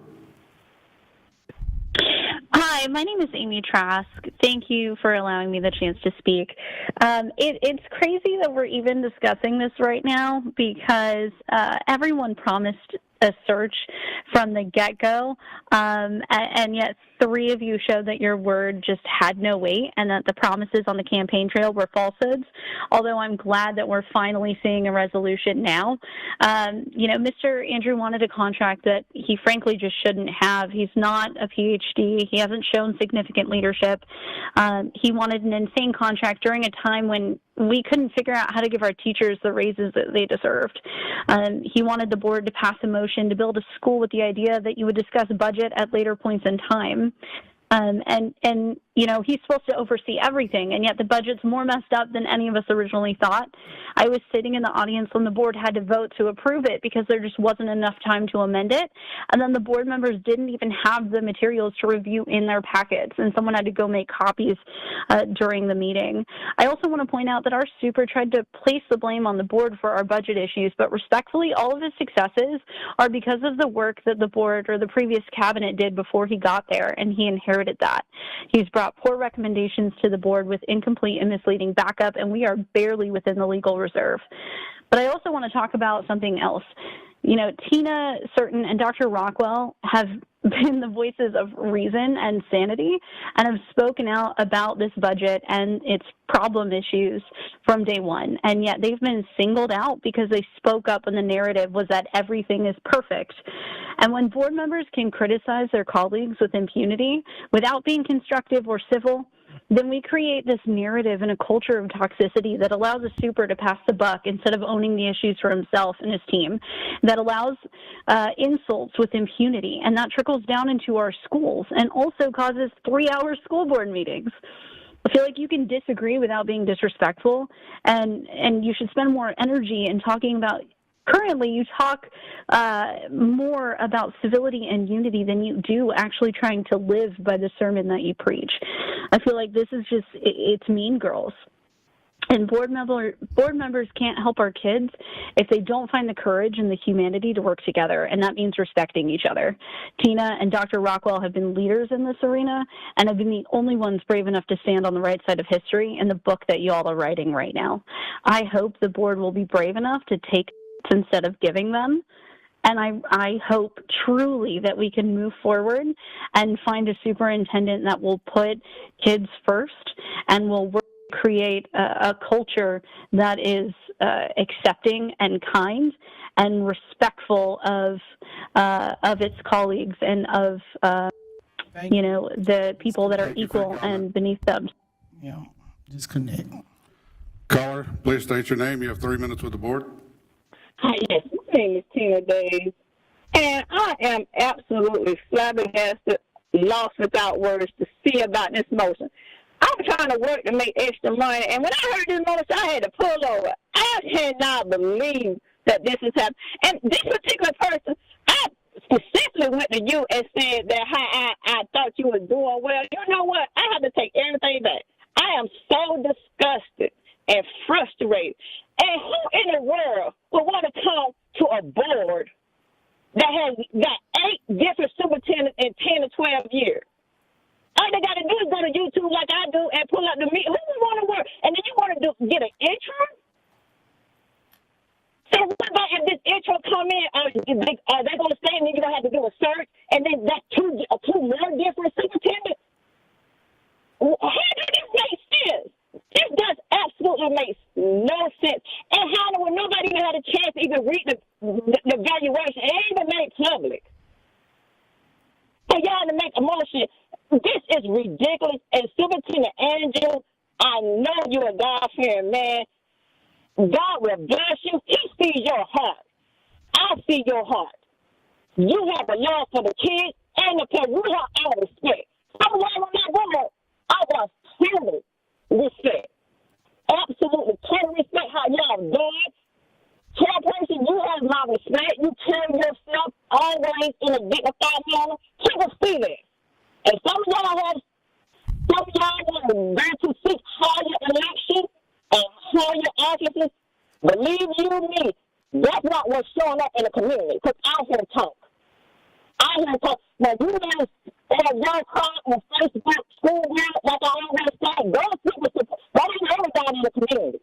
Hi, my name is Amy Trask. Thank you for allowing me the chance to speak. It's crazy that we're even discussing this right now because everyone promised a search from the get-go, and yet 3 of you showed that your word just had no weight and that the promises on the campaign trail were falsehoods, although I'm glad that we're finally seeing a resolution now. Mr. Andrew wanted a contract that he frankly just shouldn't have. He's not a PhD. He hasn't shown significant leadership. He wanted an insane contract during a time when we couldn't figure out how to give our teachers the raises that they deserved. He wanted the board to pass a motion to build a school with the idea that you would discuss budget at later points in time. He's supposed to oversee everything, and yet the budget's more messed up than any of us originally thought. I was sitting in the audience when the board had to vote to approve it because there just wasn't enough time to amend it, and then the board members didn't even have the materials to review in their packets, and someone had to go make copies during the meeting. I also want to point out that our super tried to place the blame on the board for our budget issues, but respectfully, all of his successes are because of the work that the board or the previous cabinet did before he got there, and he inherited that. He's brought poor recommendations to the board with incomplete and misleading backup, and we are barely within the legal reserve. But I also want to talk about something else. Tina Certain and Dr. Rockwell have been the voices of reason and sanity and have spoken out about this budget and its problem issues from day one. And yet they've been singled out because they spoke up when the narrative was that everything is perfect. And when board members can criticize their colleagues with impunity without being constructive or civil, then we create this narrative and a culture of toxicity that allows a super to pass the buck instead of owning the issues for himself and his team, that allows insults with impunity, and that trickles down into our schools and also causes 3-hour school board meetings. I feel like you can disagree without being disrespectful, and you should spend more energy in talking about. Currently, you talk more about civility and unity than you do actually trying to live by the sermon that you preach. I feel like this is just, it's Mean Girls. And board members can't help our kids if they don't find the courage and the humanity to work together, and that means respecting each other. Tina and Dr. Rockwell have been leaders in this arena and have been the only ones brave enough to stand on the right side of history in the book that you all are writing right now. I hope the board will be brave enough to take instead of giving them. And I hope truly that we can move forward and find a superintendent that will put kids first and will work to create a culture that is accepting and kind and respectful of its colleagues and of the people that are equal and beneath them. Yeah, disconnect. Caller, please state your name. You have 3 minutes with the board. Hi, yes, my name is Tina Days, and I am absolutely flabbergasted, lost without words to see about this motion. I'm trying to work to make extra money, and when I heard this motion, I had to pull over. I cannot believe that this is happening. And this particular person, I specifically went to you and said that I thought you were doing well. You know what? I have to take everything back. I am so disgusted and frustrated. And who in the world would want to come to a board that has got 8 different superintendents in 10 to 12 years? All they got to do is go to YouTube like I do and pull up the meeting. Who would want to work? And then you want to get an intro? So what about if this intro come in, are they going to stay and then you're going to have to do a search and then that's two more different superintendents? How does this make sense? This does absolutely makes no sense. And how will nobody even had a chance to even read the valuation? It ain't even made public. For y'all to make a motion, this is ridiculous. And Superintendent Andrew, I know you're a God-fearing man. God will bless you. He sees your heart. I see your heart. You have a love for the kids and the parents. You have our respect. Some of y'all on that board, I was total respect. Absolutely total respect how y'all doing. Chairperson, you have my respect. You carry yourself always in a dignified manner. Keep us feeling. And some of y'all want to seek higher elections and higher offices. Believe you me, that's not what's showing up in the community. Because I hear talk. Now, you guys have your call on Facebook, school board, like I always say, those people, that ain't everybody in the community.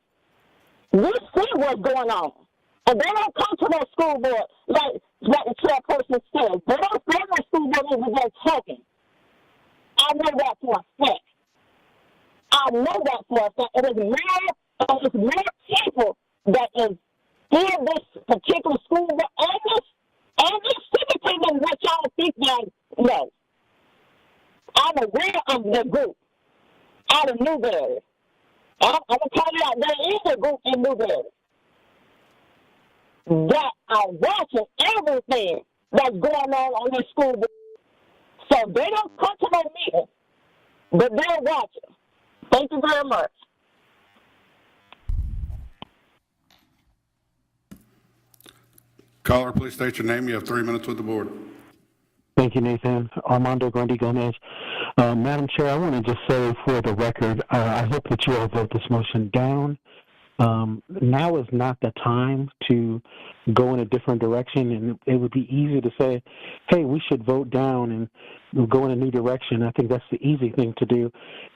We see what's going on. And they don't come to that school board like the chairperson says. They don't say that school board meeting they're talking. I know that for a fact. It is more people that is in this particular school board and this superintendent what y'all think y'all know. I'm aware of the group out of Newberry. I'm going to call it out. There is a group in Newberry that are watching everything that's going on this school board. So they don't come to no meeting, but they're watching. Thank you very much. Caller, please state your name. You have 3 minutes with the board. Thank you, Nathan. Armando Grundy Gomez. Madam Chair, I want to just say for the record, I hope that you all vote this motion down. Now is not the time to go in a different direction, and it would be easy to say, hey, we should vote down and go in a new direction. I think that's the easy thing to do,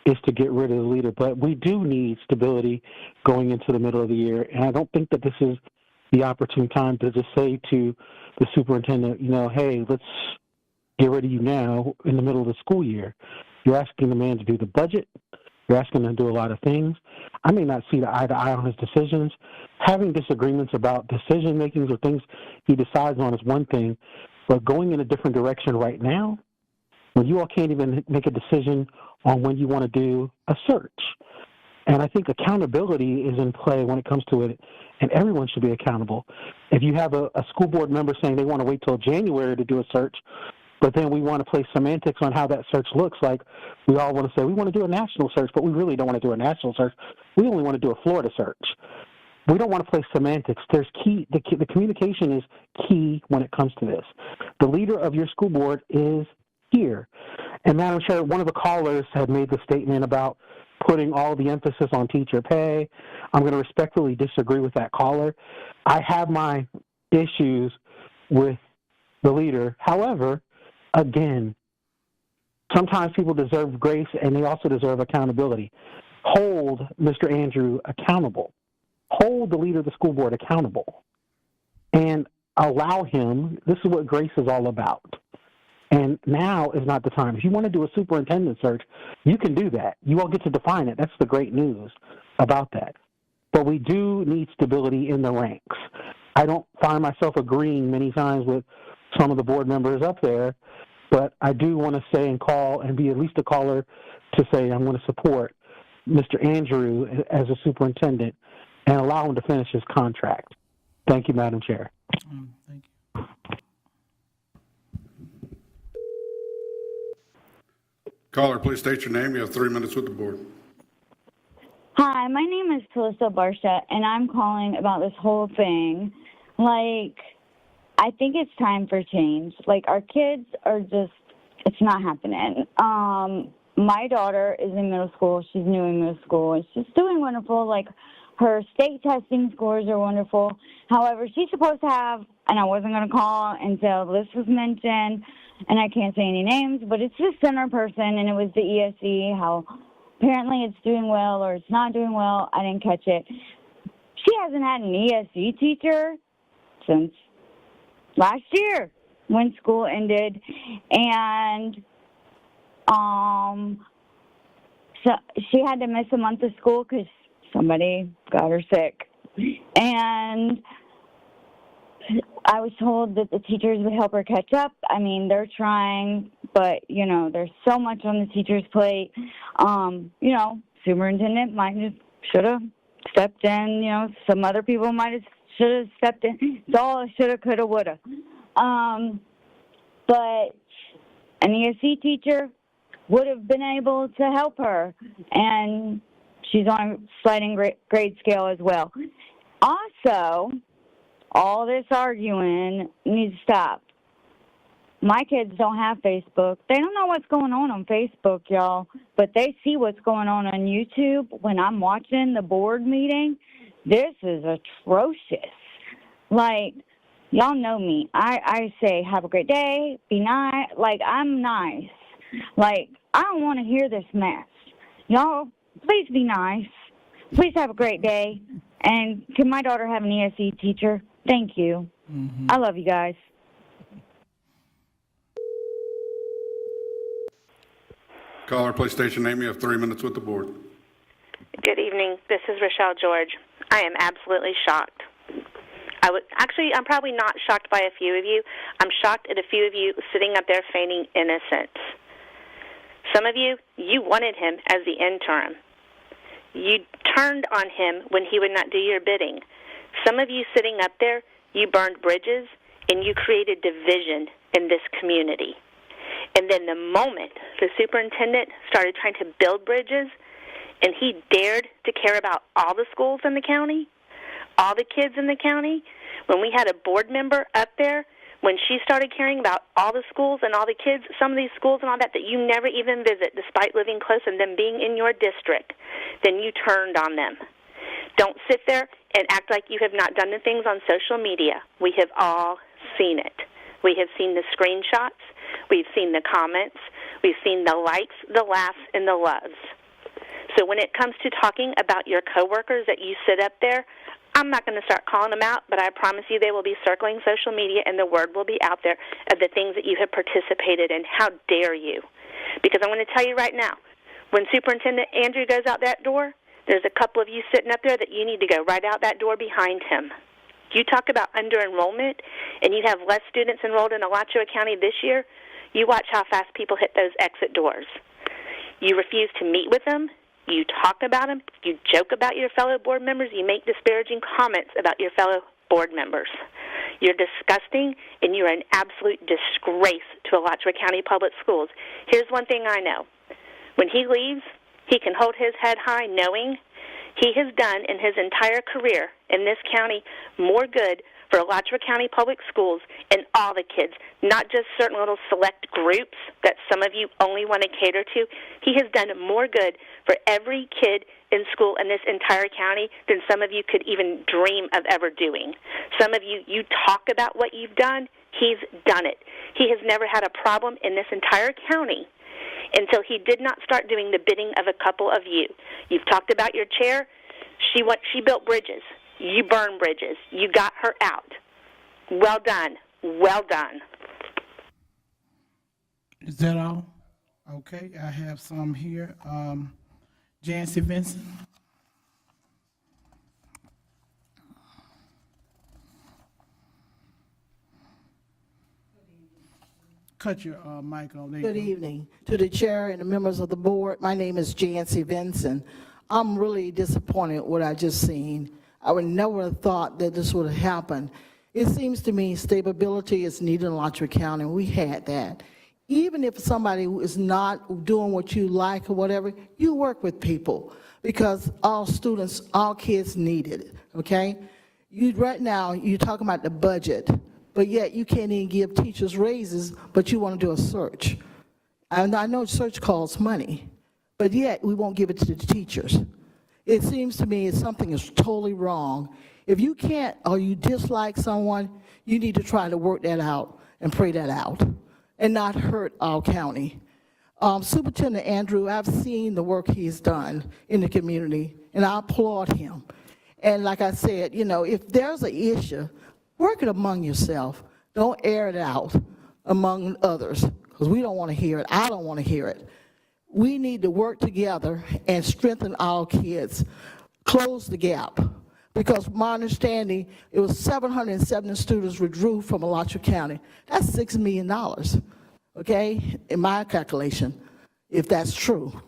is to get rid of the leader. But we do need stability going into the middle of the year, and I don't think that this is the opportune time to just say to the superintendent, hey, let's get rid of you now in the middle of the school year. You're asking the man to do the budget. You're asking him to do a lot of things. I may not see eye to eye on his decisions. Having disagreements about decision makings or things he decides on is one thing, but going in a different direction right now, when you all can't even make a decision on when you want to do a search. And I think accountability is in play when it comes to it, and everyone should be accountable. If you have a school board member saying they want to wait till January to do a search, but then we want to play semantics on how that search looks, like we all want to say we want to do a national search, but we really don't want to do a national search. We only want to do a Florida search. We don't want to play semantics. The communication is key when it comes to this. The leader of your school board is here. And Madam Chair, one of the callers had made the statement about putting all the emphasis on teacher pay. I'm going to respectfully disagree with that caller. I have my issues with the leader. However, again, sometimes people deserve grace and they also deserve accountability. Hold Mr. Andrew accountable. Hold the leader of the school board accountable. And allow him, this is what grace is all about. And now is not the time. If you want to do a superintendent search, you can do that. You all get to define it. That's the great news about that. But we do need stability in the ranks. I don't find myself agreeing many times with some of the board members up there, but I do want to say and call and be at least a caller to say I'm going to support Mr. Andrew as a superintendent and allow him to finish his contract. Thank you, Madam Chair. Thank you. Caller, please state your name. You have 3 minutes with the board. Hi, my name is Calista Barsha, and I'm calling about this whole thing. I think it's time for change. Our kids are just, it's not happening. My daughter is in middle school. She's new in middle school, and she's doing wonderful. Her state testing scores are wonderful. However, she's supposed to have, and I wasn't going to call until this was mentioned, and I can't say any names, but it's the center person, and it was the ESE, how apparently it's doing well or it's not doing well. I didn't catch it. She hasn't had an ESE teacher since last year when school ended, and so she had to miss a month of school because somebody got her sick. And I was told that the teachers would help her catch up. I mean, they're trying, but, there's so much on the teacher's plate. Superintendent should have stepped in. Some other people should have stepped in. It's all shoulda, coulda, woulda. But an ESC teacher would have been able to help her, and she's on a sliding grade scale as well. Also, all this arguing needs to stop. My kids don't have Facebook. They don't know what's going on Facebook, y'all, but they see what's going on YouTube when I'm watching the board meeting. This is atrocious. Y'all know me. I say, have a great day, be nice. I'm nice. I don't want to hear this mess. Y'all, please be nice. Please have a great day. And can my daughter have an ESE teacher? Thank you. I love you guys. Caller, please state your name. You have 3 minutes with the board. Good evening. This is Rochelle George. I am absolutely shocked. I'm probably not shocked by a few of you. I'm shocked at a few of you sitting up there feigning innocence. Some of you wanted him as the interim. You turned on him when he would not do your bidding. Some of you sitting up there, you burned bridges and you created division in this community. And then the moment the superintendent started trying to build bridges and he dared to care about all the schools in the county, all the kids in the county, when we had a board member up there, when she started caring about all the schools and all the kids, some of these schools and all that you never even visit despite living close and them being in your district, then you turned on them. Don't sit there and act like you have not done the things on social media. We have all seen it. We have seen the screenshots. We've seen the comments. We've seen the likes, the laughs, and the loves. So when it comes to talking about your coworkers that you sit up there, I'm not going to start calling them out, but I promise you they will be circling social media and the word will be out there of the things that you have participated in. How dare you? Because I'm going to tell you right now, when Superintendent Andrew goes out that door, there's a couple of you sitting up there that you need to go right out that door behind him. You talk about under-enrollment, and you have less students enrolled in Alachua County this year, you watch how fast people hit those exit doors. You refuse to meet with them. You talk about them. You joke about your fellow board members. You make disparaging comments about your fellow board members. You're disgusting, and you're an absolute disgrace to Alachua County Public Schools. Here's one thing I know. When he leaves, he can hold his head high knowing he has done in his entire career in this county more good for Alachua County Public Schools and all the kids, not just certain little select groups that some of you only want to cater to. He has done more good for every kid in school in this entire county than some of you could even dream of ever doing. Some of you, you talk about what you've done. He's done it. He has never had a problem in this entire county until he did not start doing the bidding of a couple of you. You've talked about your chair. She built bridges. You burned bridges. You got her out. Well done. Well done. Is that all? Okay, I have some here. Jancy Vincent. Cut your mic on there. Good evening to the chair and the members of the board. My name is Jancy Vincent. I'm really disappointed with what I just seen. I would never have thought that this would have happened. It seems to me stability is needed in Alachua County. We had that. Even if somebody is not doing what you like or whatever, you work with people because all students, all kids need it, okay? Right now, you're talking about the budget, but yet you can't even give teachers raises, but you want to do a search. And I know search costs money, but yet we won't give it to the teachers. It seems to me something is totally wrong. If you can't or you dislike someone, you need to try to work that out and pray that out and not hurt our county. Superintendent Andrew, I've seen the work he's done in the community, and I applaud him. And like I said, you know, if there's an issue, work it among yourself. Don't air it out among others, because we don't want to hear it. I don't want to hear it. We need to work together and strengthen our kids, close the gap. Because my understanding, it was 770 students withdrew from Alachua County. That's $6 million, okay, in my calculation, if that's true.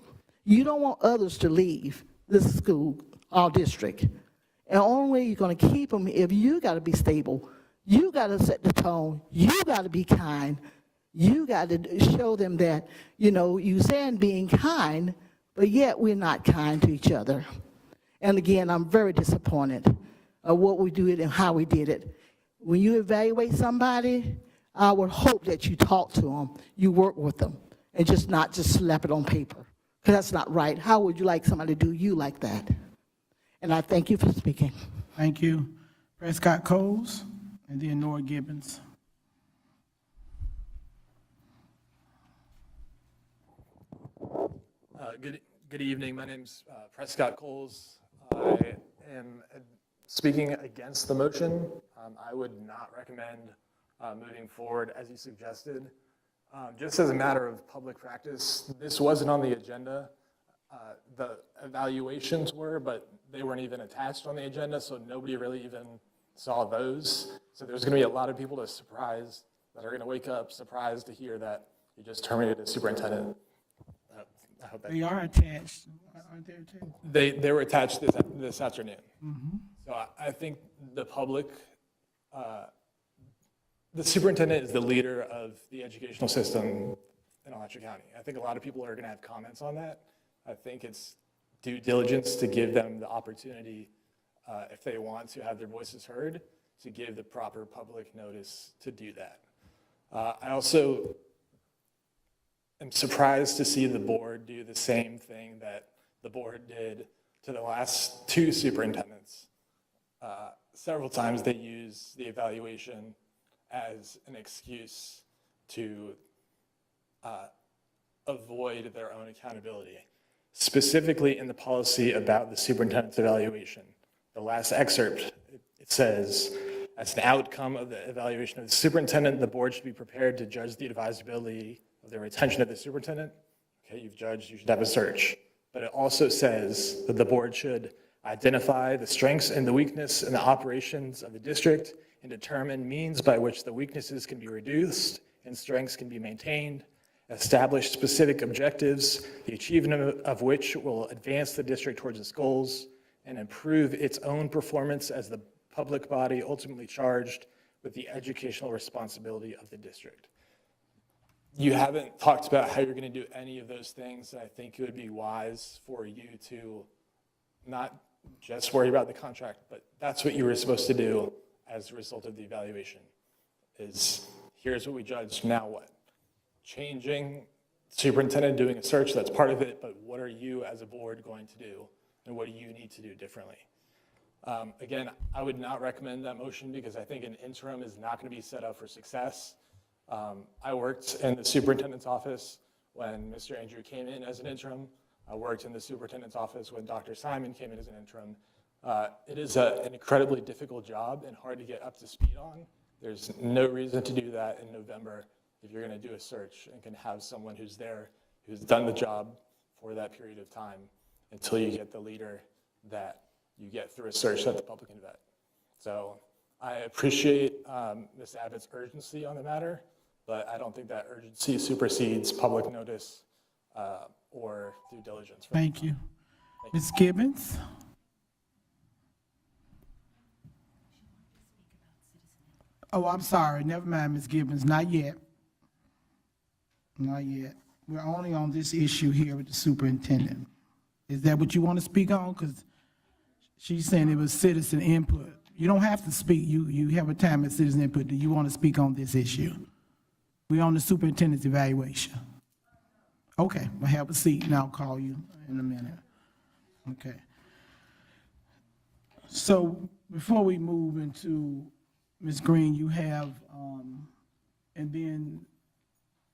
You don't want others to leave this school, our district. And the only way you're going to keep them, if you got to be stable, you got to set the tone, you got to be kind, you got to show them that, you know, you saying being kind, but yet we're not kind to each other. And again, I'm very disappointed of what we do and how we did it. When you evaluate somebody, I would hope that you talk to them, you work with them, and not just slap it on paper, because that's not right. How would you like somebody to do you like that? And I thank you for speaking. Thank you. Prescott Coles, and then Nora Gibbons. Good evening. My name's Prescott Coles. I am speaking against the motion. I would not recommend moving forward as you suggested. Just as a matter of public practice, this wasn't on the agenda. The evaluations were, but they weren't even attached on the agenda, so nobody really even saw those. So there's going to be a lot of people that are going to wake up surprised to hear that you just terminated a superintendent. I hope that They are attached, aren't they attached? they were attached this afternoon. Mm-hmm. So I think the public, the superintendent is the leader of the educational system in Alachua County. I think a lot of people are going to have comments on that. I think it's due diligence to give them the opportunity, if they want to have their voices heard, to give the proper public notice to do that. I also am surprised to see the board do the same thing that the board did to the last two superintendents. Several times they use the evaluation as an excuse to avoid their own accountability. Specifically in the policy about the superintendent's evaluation, the last excerpt It says, as an outcome of the evaluation of the superintendent, the board should be prepared to judge the advisability of the retention of the superintendent. Okay, you've judged, you should have a search. But it also says that the board should identify the strengths and the weakness in the operations of the district and determine means by which the weaknesses can be reduced and strengths can be maintained, establish specific objectives, the achievement of which will advance the district towards its goals and improve its own performance as the public body ultimately charged with the educational responsibility of the district. You haven't talked about how you're going to do any of those things. I think it would be wise for you to not just worry about the contract, but that's what you were supposed to do as a result of the evaluation, is here's what we judged, now what? Changing superintendent, doing a search, that's part of it, but what are you as a board going to do, and what do you need to do differently? Again, I would not recommend that motion because I think an interim is not going to be set up for success. I worked in the superintendent's office when Mr. Andrew came in as an interim. I worked in the superintendent's office when Dr. Simon came in as an interim. It is an incredibly difficult job and hard to get up to speed on. There's no reason to do that in November if you're going to do a search and can have someone who's there, who's done the job for that period of time until you get the leader that you get through a search at the public and vet. So I appreciate Ms. Abbott's urgency on the matter, but I don't think that urgency supersedes public notice or due diligence. Thank you. Ms. Gibbons? Oh, I'm sorry. Never mind, Ms. Gibbons. Not yet. Not yet. We're only on this issue here with the superintendent. Is that what you want to speak on? Because she's saying it was citizen input. You don't have to speak. You have a time at citizen input. Do you want to speak on this issue? We're on the superintendent's evaluation. Okay, well, have a seat and I'll call you in a minute. Okay. So before we move into Ms. Green, you have, and then,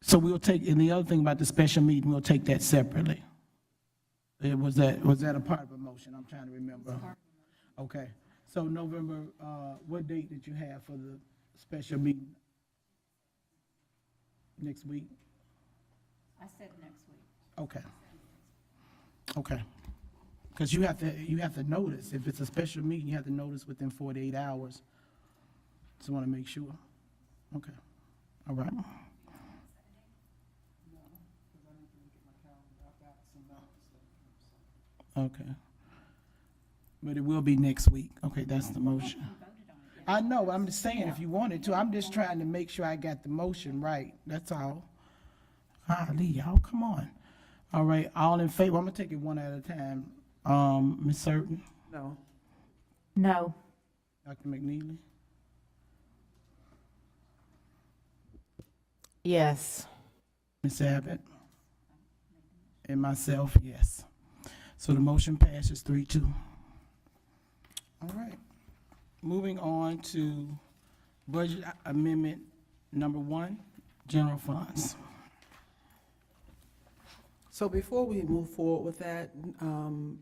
so we'll take, and the other thing about the special meeting, we'll take that separately. Was that a part of a motion? I'm trying to remember. Okay. So November, what date did you have for the special meeting? Next week? I said next week. Okay. Okay. Because you have to notice, if it's a special meeting, you have to notice within 48 hours. Just want to make sure. Okay. All right. Okay. But it will be next week. Okay, that's the motion. I know, I'm just saying if you wanted to. I'm just trying to make sure I got the motion right. That's all. Golly, y'all, come on. All right, all in favor? I'm gonna take it one at a time. Ms. Surton? No. No. Dr. McNeely? Yes. Ms. Abbott? And myself, yes. So the motion passes 3-2. All right. Moving on to budget amendment number 1, general funds. So before we move forward with that, I'm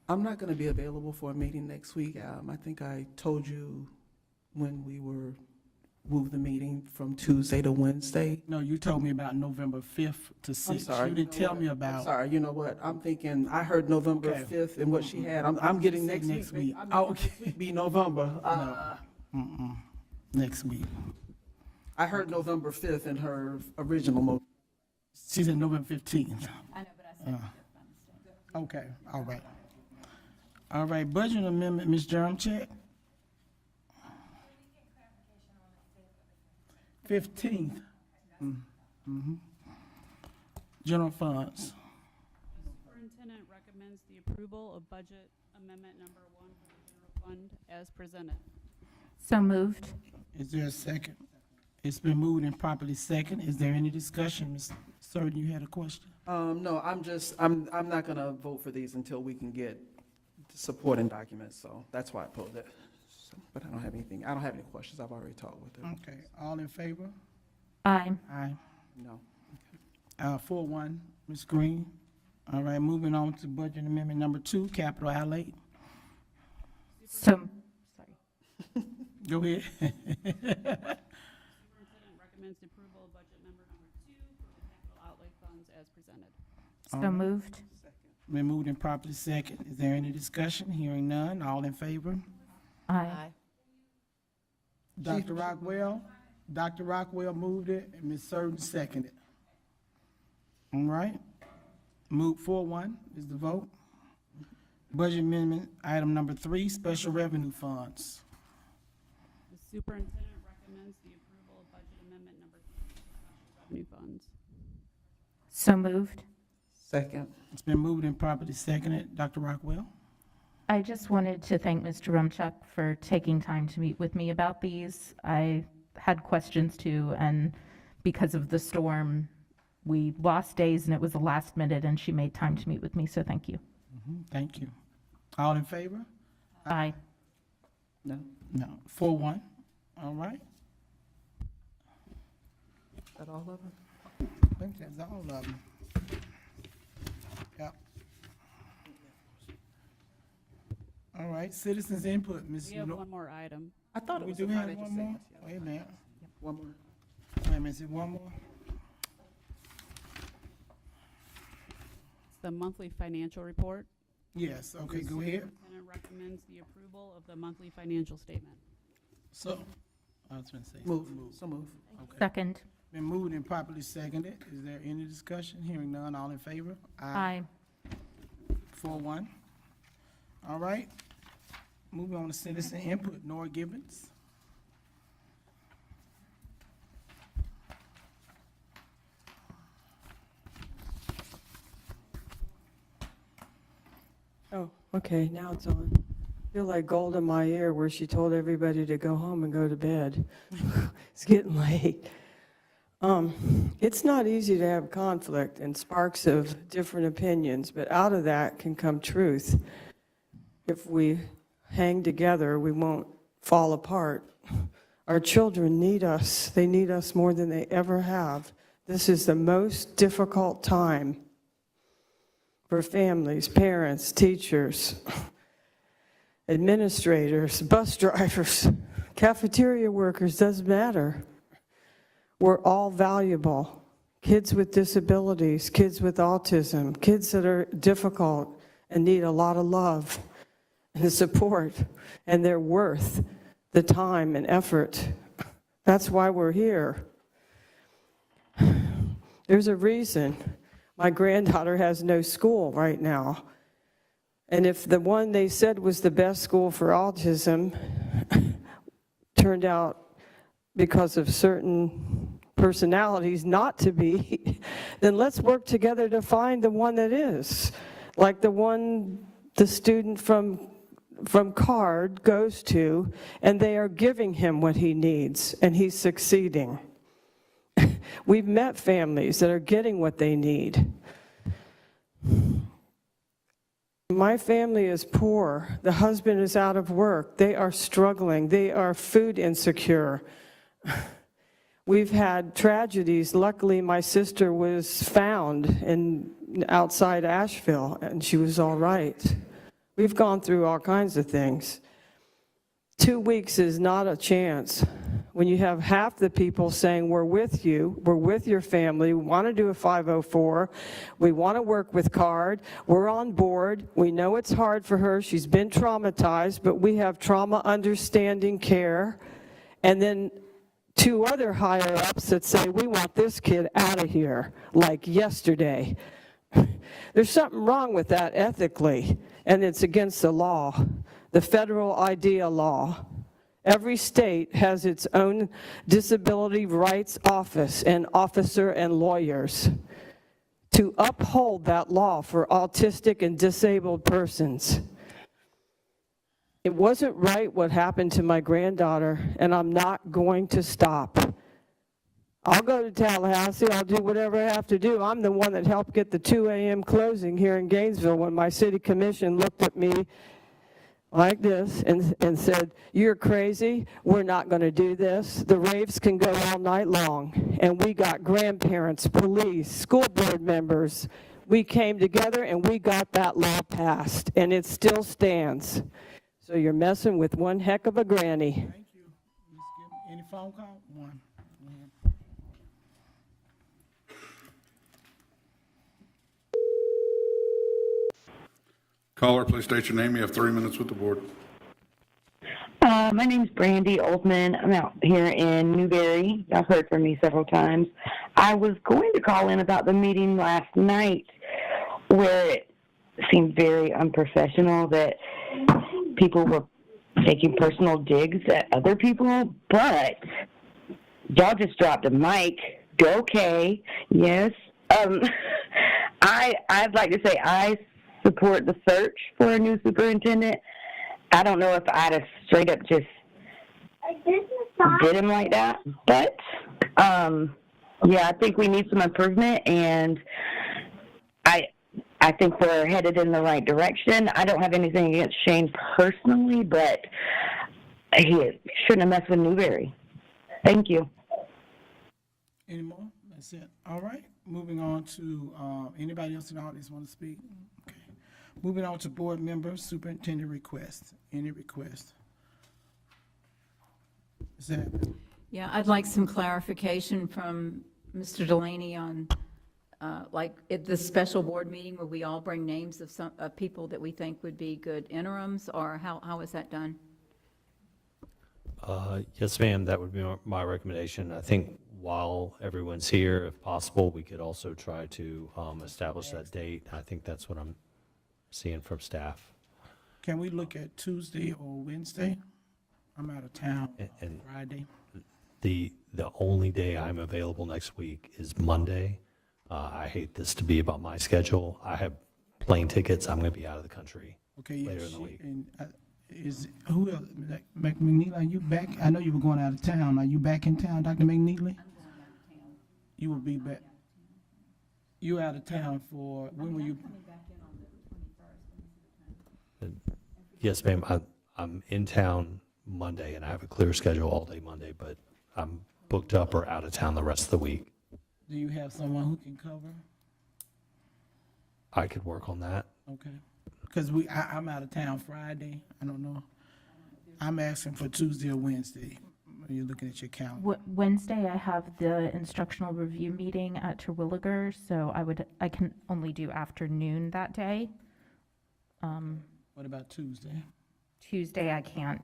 not going to be available for a meeting next week. I think I told you when we were moved the meeting from Tuesday to Wednesday. No, you told me about November 5th to 6th. I'm sorry. You didn't tell me about. I'm sorry, you know what? I'm thinking, I heard November Okay. 5th and what she had. I'm getting Say next week. Oh, okay. Next week be November. Next week. I heard November 5th in her original motion. She said November 15th. I know, but I said Okay, all right. All right, budget amendment, Ms. Jermchek? 15th. General funds. Superintendent recommends the approval of budget amendment number 1 for the general fund as presented. So moved. Is there a second? It's been moved and properly second. Is there any discussion? Ms. Surton, you had a question? No, I'm not gonna vote for these until we can get the supporting documents, so that's why I pulled it. So, but I don't have any questions. I've already talked with them. Okay, all in favor? Aye. Aye. No. 4-1, Ms. Green. All right, moving on to budget amendment number 2, capital outlay. So, sorry. Go ahead. Superintendent recommends the approval of budget number 2 for the capital outlay funds as presented. So moved. Been moved and properly second. Is there any discussion? Hearing none. All in favor? Aye. Dr. Rockwell moved it, and Ms. Surden seconded. All right. Move 4-1 is the vote. Budget amendment, item number 3, special revenue funds. The superintendent recommends the approval of budget amendment number 3 for special revenue funds. So moved. Second. It's been moved and properly seconded. Dr. Rockwell? I just wanted to thank Mr. Rumchuk for taking time to meet with me about these. I had questions too, and because of the storm, we lost days and it was the last minute, and she made time to meet with me, so thank you. Thank you. All in favor? Aye. No. No. 4-1. All right. Is that all of them? I think that's all of them. Yep. All right, citizens input, Ms. We have one more item. I thought it We was do the have financial one more? statements. Wait a minute. One more. Wait a minute, is it one more? It's the monthly financial report. Yes, okay, The go ahead. superintendent recommends the approval of the monthly financial statement. So, I was gonna say. Move. So move. Okay. Second. Been moved and properly seconded. Is there any discussion? Hearing none, all in favor? Aye. 4-1. All right. Moving on to citizen input, Nora Gibbons. Oh, okay, now it's on. I feel like gold in my ear where she told everybody to go home and go to bed. It's getting late. It's not easy to have conflict and sparks of different opinions, but out of that can come truth. If we hang together, we won't fall apart. Our children need us. They need us more than they ever have. This is the most difficult time for families, parents, teachers, administrators, bus drivers, cafeteria workers, doesn't matter. We're all valuable. Kids with disabilities, kids with autism, kids that are difficult and need a lot of love and support, and they're worth the time and effort. That's why we're here. There's a reason my granddaughter has no school right now. And if the one they said was the best school for autism turned out because of certain personalities not to be, then let's work together to find the one that is. Like the one the student from CARD goes to, and they are giving him what he needs, and he's succeeding. We've met families that are getting what they need. My family is poor. The husband is out of work. They are struggling. They are food insecure. We've had tragedies. Luckily, my sister was found outside Asheville, and she was all right. We've gone through all kinds of things. 2 weeks is not a chance. When you have half the people saying, we're with you, we're with your family, we want to do a 504, we want to work with CARD, we're on board, we know it's hard for her, she's been traumatized, but we have trauma understanding care, and then 2 other higher ups that say, we want this kid out of here, like yesterday. There's something wrong with that ethically, and it's against the law, the federal IDEA law. Every state has its own disability rights office and officer and lawyers to uphold that law for autistic and disabled persons. It wasn't right what happened to my granddaughter, and I'm not going to stop. I'll go to Tallahassee, I'll do whatever I have to do. I'm the one that helped get the 2 a.m. closing here in Gainesville when my city commission looked at me like this and said, you're crazy, we're not going to do this. The raves can go all night long. And we got grandparents, police, school board members. We came together and we got that law passed, and it still stands. So you're messing with one heck of a granny. Any phone call? One. Caller, please state your name. You have 3 minutes with the board. My name's Brandy Oldman. I'm out here in Newberry. I've heard from me several times. I was going to call in about the meeting last night where it seemed very unprofessional that people were taking personal digs at other people, but y'all just dropped a mic. Okay, yes. I'd like to say I support the search for a new superintendent. I don't know if I'd have straight up just did him like that, but yeah, I think we need some improvement, and I think we're headed in the right direction. I don't have anything against Shane personally, but he shouldn't have messed with Newberry. Thank you. Any more? That's it. All right. Moving on to anybody else in the audience want to speak? Okay. Moving on to board members, superintendent requests. Any requests? Is that? Yeah, I'd like some clarification from Mr. Delaney on, like, at the special board meeting where we all bring names of some, of people that we think would be good interims, or how is that done? Yes, ma'am, that would be my recommendation. I think while everyone's here, if possible, we could also try to establish that date. I think that's what I'm seeing from staff. Can we look at Tuesday or Wednesday? I'm out of town And Friday. the only day I'm available next week is Monday. I hate this to be about my schedule. I have plane tickets. I'm going to be out of the country Okay, later yeah, in the week. and is, who else? McNeely, are you back? I know you were going out of town. Are you back in town, Dr. McNeely? You will be back. You out of town for, when will you? Yes, ma'am, I'm in town Monday, and I have a clear schedule all day Monday, but I'm booked up or out of town the rest of the week. Do you have someone who can cover? I could work on that. Okay. Because I'm out of town Friday. I don't know. I'm asking for Tuesday or Wednesday. You're looking at your calendar. Wednesday, I have the instructional review meeting at Terwilliger, so I can only do afternoon that day. What about Tuesday? Tuesday, I can't.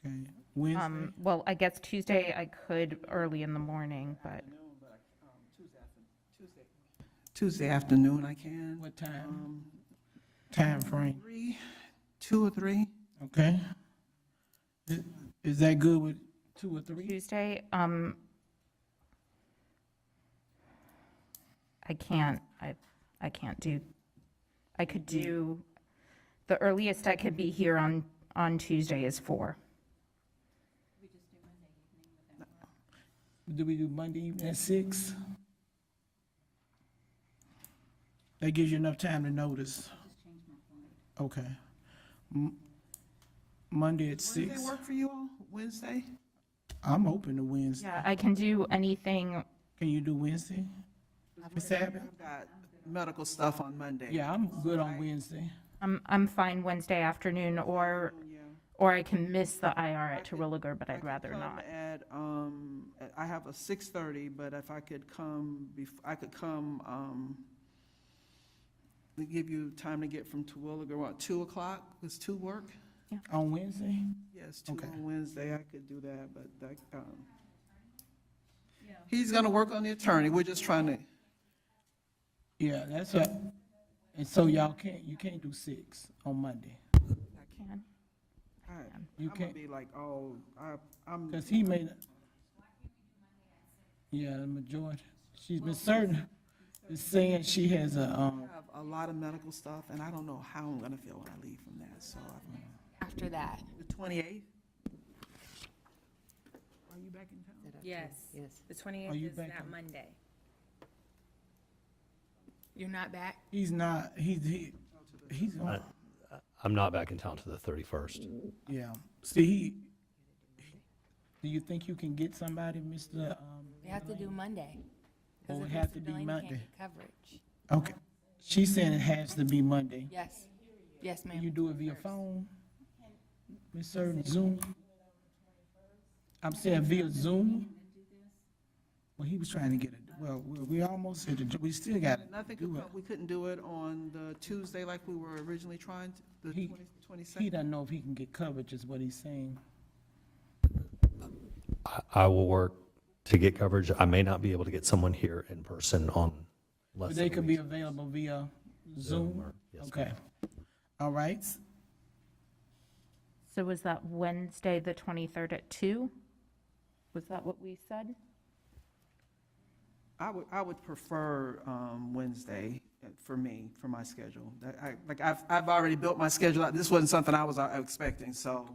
Okay. Wednesday? Well, I guess Tuesday I could early in the morning, but Tuesday afternoon, I can. What time? Time frame? 2 or 3. Okay. Is that good with 2 or 3? Tuesday, I can't do, I could do, the earliest I could be here on Tuesday is 4. Do we do Monday evening at 6? That gives you enough time to notice. Okay. Monday at 6. Wednesday work for you all? Wednesday? I'm open to Wednesday. Yeah, I can do anything. Can you do Wednesday? Miss Abbott? I've got medical stuff on Monday. Yeah, I'm good on Wednesday. I'm fine Wednesday afternoon, or I can miss the IR at Terwilliger, but I'd rather not. I have a 6:30, but if I could come, I could come, to give you time to get from Terwilliger, what, 2 o'clock? Does 2 work? On Wednesday? Yes, 2 Okay. on Wednesday, I could do that, but that, he's gonna work on the attorney, we're just trying to. Yeah, that's right. And so you can't do 6 on Monday. I can. You I'm can't, gonna be like, oh, I'm. because he made, yeah, the majority. She's been certain, is saying she has I have a lot of medical stuff, and I don't know how I'm gonna feel when I leave from that, so. After that. The 28th? Are you back in town? Yes. Yes. The Are 28th you is back that on? Monday. You're not back? he's not, he's on, I'm not back in town to the 31st. yeah. See, do you think you can get somebody, Mr.? You have to do Monday. 'cause Or if it have Mr. to be Delaney can't Monday? get coverage. Okay. She's saying it has to be Monday. Yes. Yes, Can ma'am. you do it via phone? Miss Certain, Zoom? I'm saying via Zoom. Well, he was trying to get it, well, we almost hit it, we still got it. Nothing, Do it. we couldn't do it on the Tuesday like we were originally trying to, the He- 22nd? He doesn't know if he can get coverage, is what he's saying. I will work to get coverage. I may not be able to get someone here in person on less But than they a could week. be available via Zoom? or- yes, Okay. All right. So was that Wednesday, the 23rd at 2? Was that what we said? I would prefer Wednesday for me, for my schedule. I've already built my schedule out. This wasn't something I was expecting, so.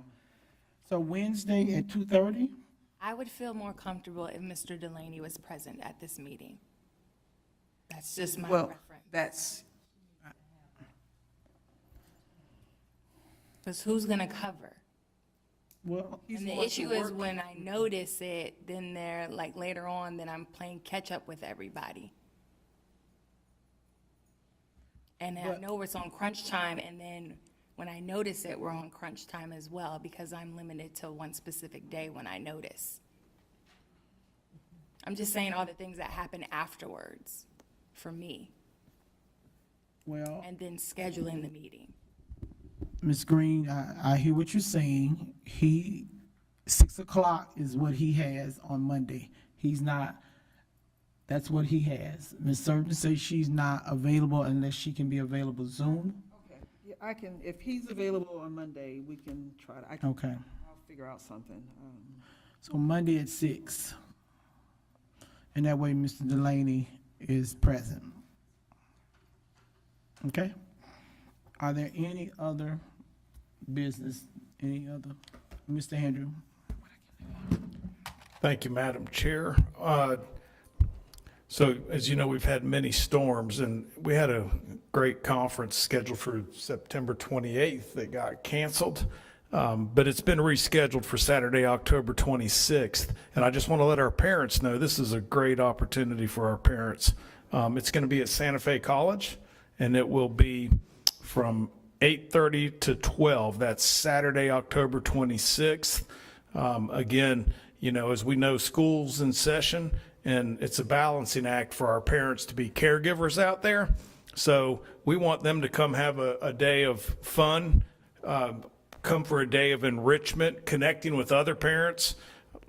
So Wednesday at 2:30? I would feel more comfortable if Mr. Delaney was present at this meeting. That's just my Well, preference. that's, Because who's going to cover? Well, And the issue is when I notice it, then they're like later on, then I'm playing catch up with everybody. And I know it's on crunch time, and then when I notice it, we're on crunch time as well, because I'm limited to one specific day when I notice. I'm just saying all the things that happen afterwards for me, Well, and then scheduling the meeting. Ms. Green, I hear what you're saying. 6 o'clock is what he has on Monday. He's not, that's what he has. Ms. Surgeon says she's not available unless she can be available Zoom. okay. Yeah, I can, if he's available on Monday, we can try to, Okay. I'll figure out something. So Monday at 6. And that way Mr. Delaney is present. Okay? Are there any other business, any other? Mr. Andrew? Thank you, Madam Chair. So as you know, we've had many storms, and we had a great conference scheduled for September 28th that got canceled. But it's been rescheduled for Saturday, October 26th. And I just want to let our parents know this is a great opportunity for our parents. It's going to be at Santa Fe College, and it will be from 8:30 to 12. That's Saturday, October 26th. Again, you know, as we know, school's in session, and it's a balancing act for our parents to be caregivers out there. So we want them to come have a day of fun, come for a day of enrichment, connecting with other parents,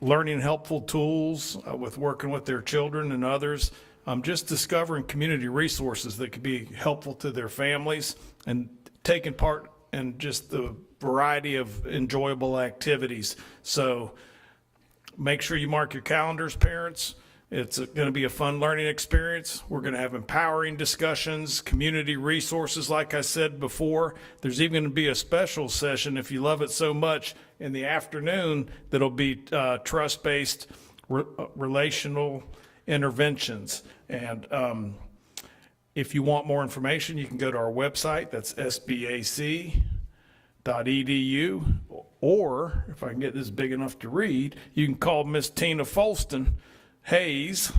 learning helpful tools with working with their children and others, just discovering community resources that could be helpful to their families, and taking part in just the variety of enjoyable activities. So make sure you mark your calendars, parents. It's going to be a fun learning experience. We're going to have empowering discussions, community resources, like I said before. There's even going to be a special session, if you love it so much, in the afternoon that'll be trust-based relational interventions. And if you want more information, you can go to our website. That's sbac.edu. Or, if I can get this big enough to read, you can call Miss Tina Folston Hayes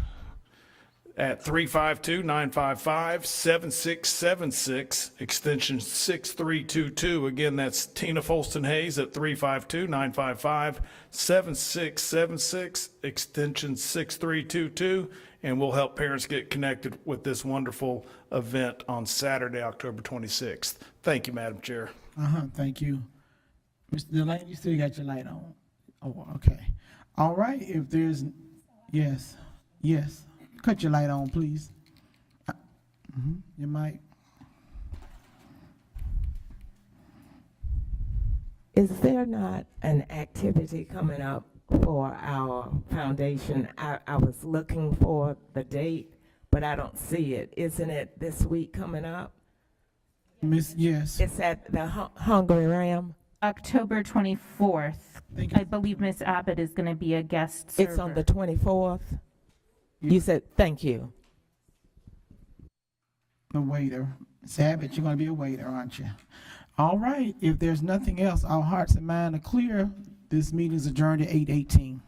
at 352-955-7676, extension 6322. Again, that's Tina Folston Hayes at 352-955-7676, extension 6322. And we'll help parents get connected with this wonderful event on Saturday, October 26th. Thank you, Madam Chair. Thank you. Mr. Delaney, you still got your light on? Oh, okay. All right, if there's, yes. Cut your light on, please. Your mic. Is there not an activity coming up for our foundation? I was looking for the date, but I don't see it. Isn't it this week coming up? Yes. It's at the Hungry Ram. October 24th. I believe Ms. Abbott is going to be a guest server. It's on the 24th? You said, thank you. A waiter. Ms. Abbott, you're going to be a waiter, aren't you? All right, if there's nothing else, our hearts and minds are clear. This meeting is adjourned at 8:18.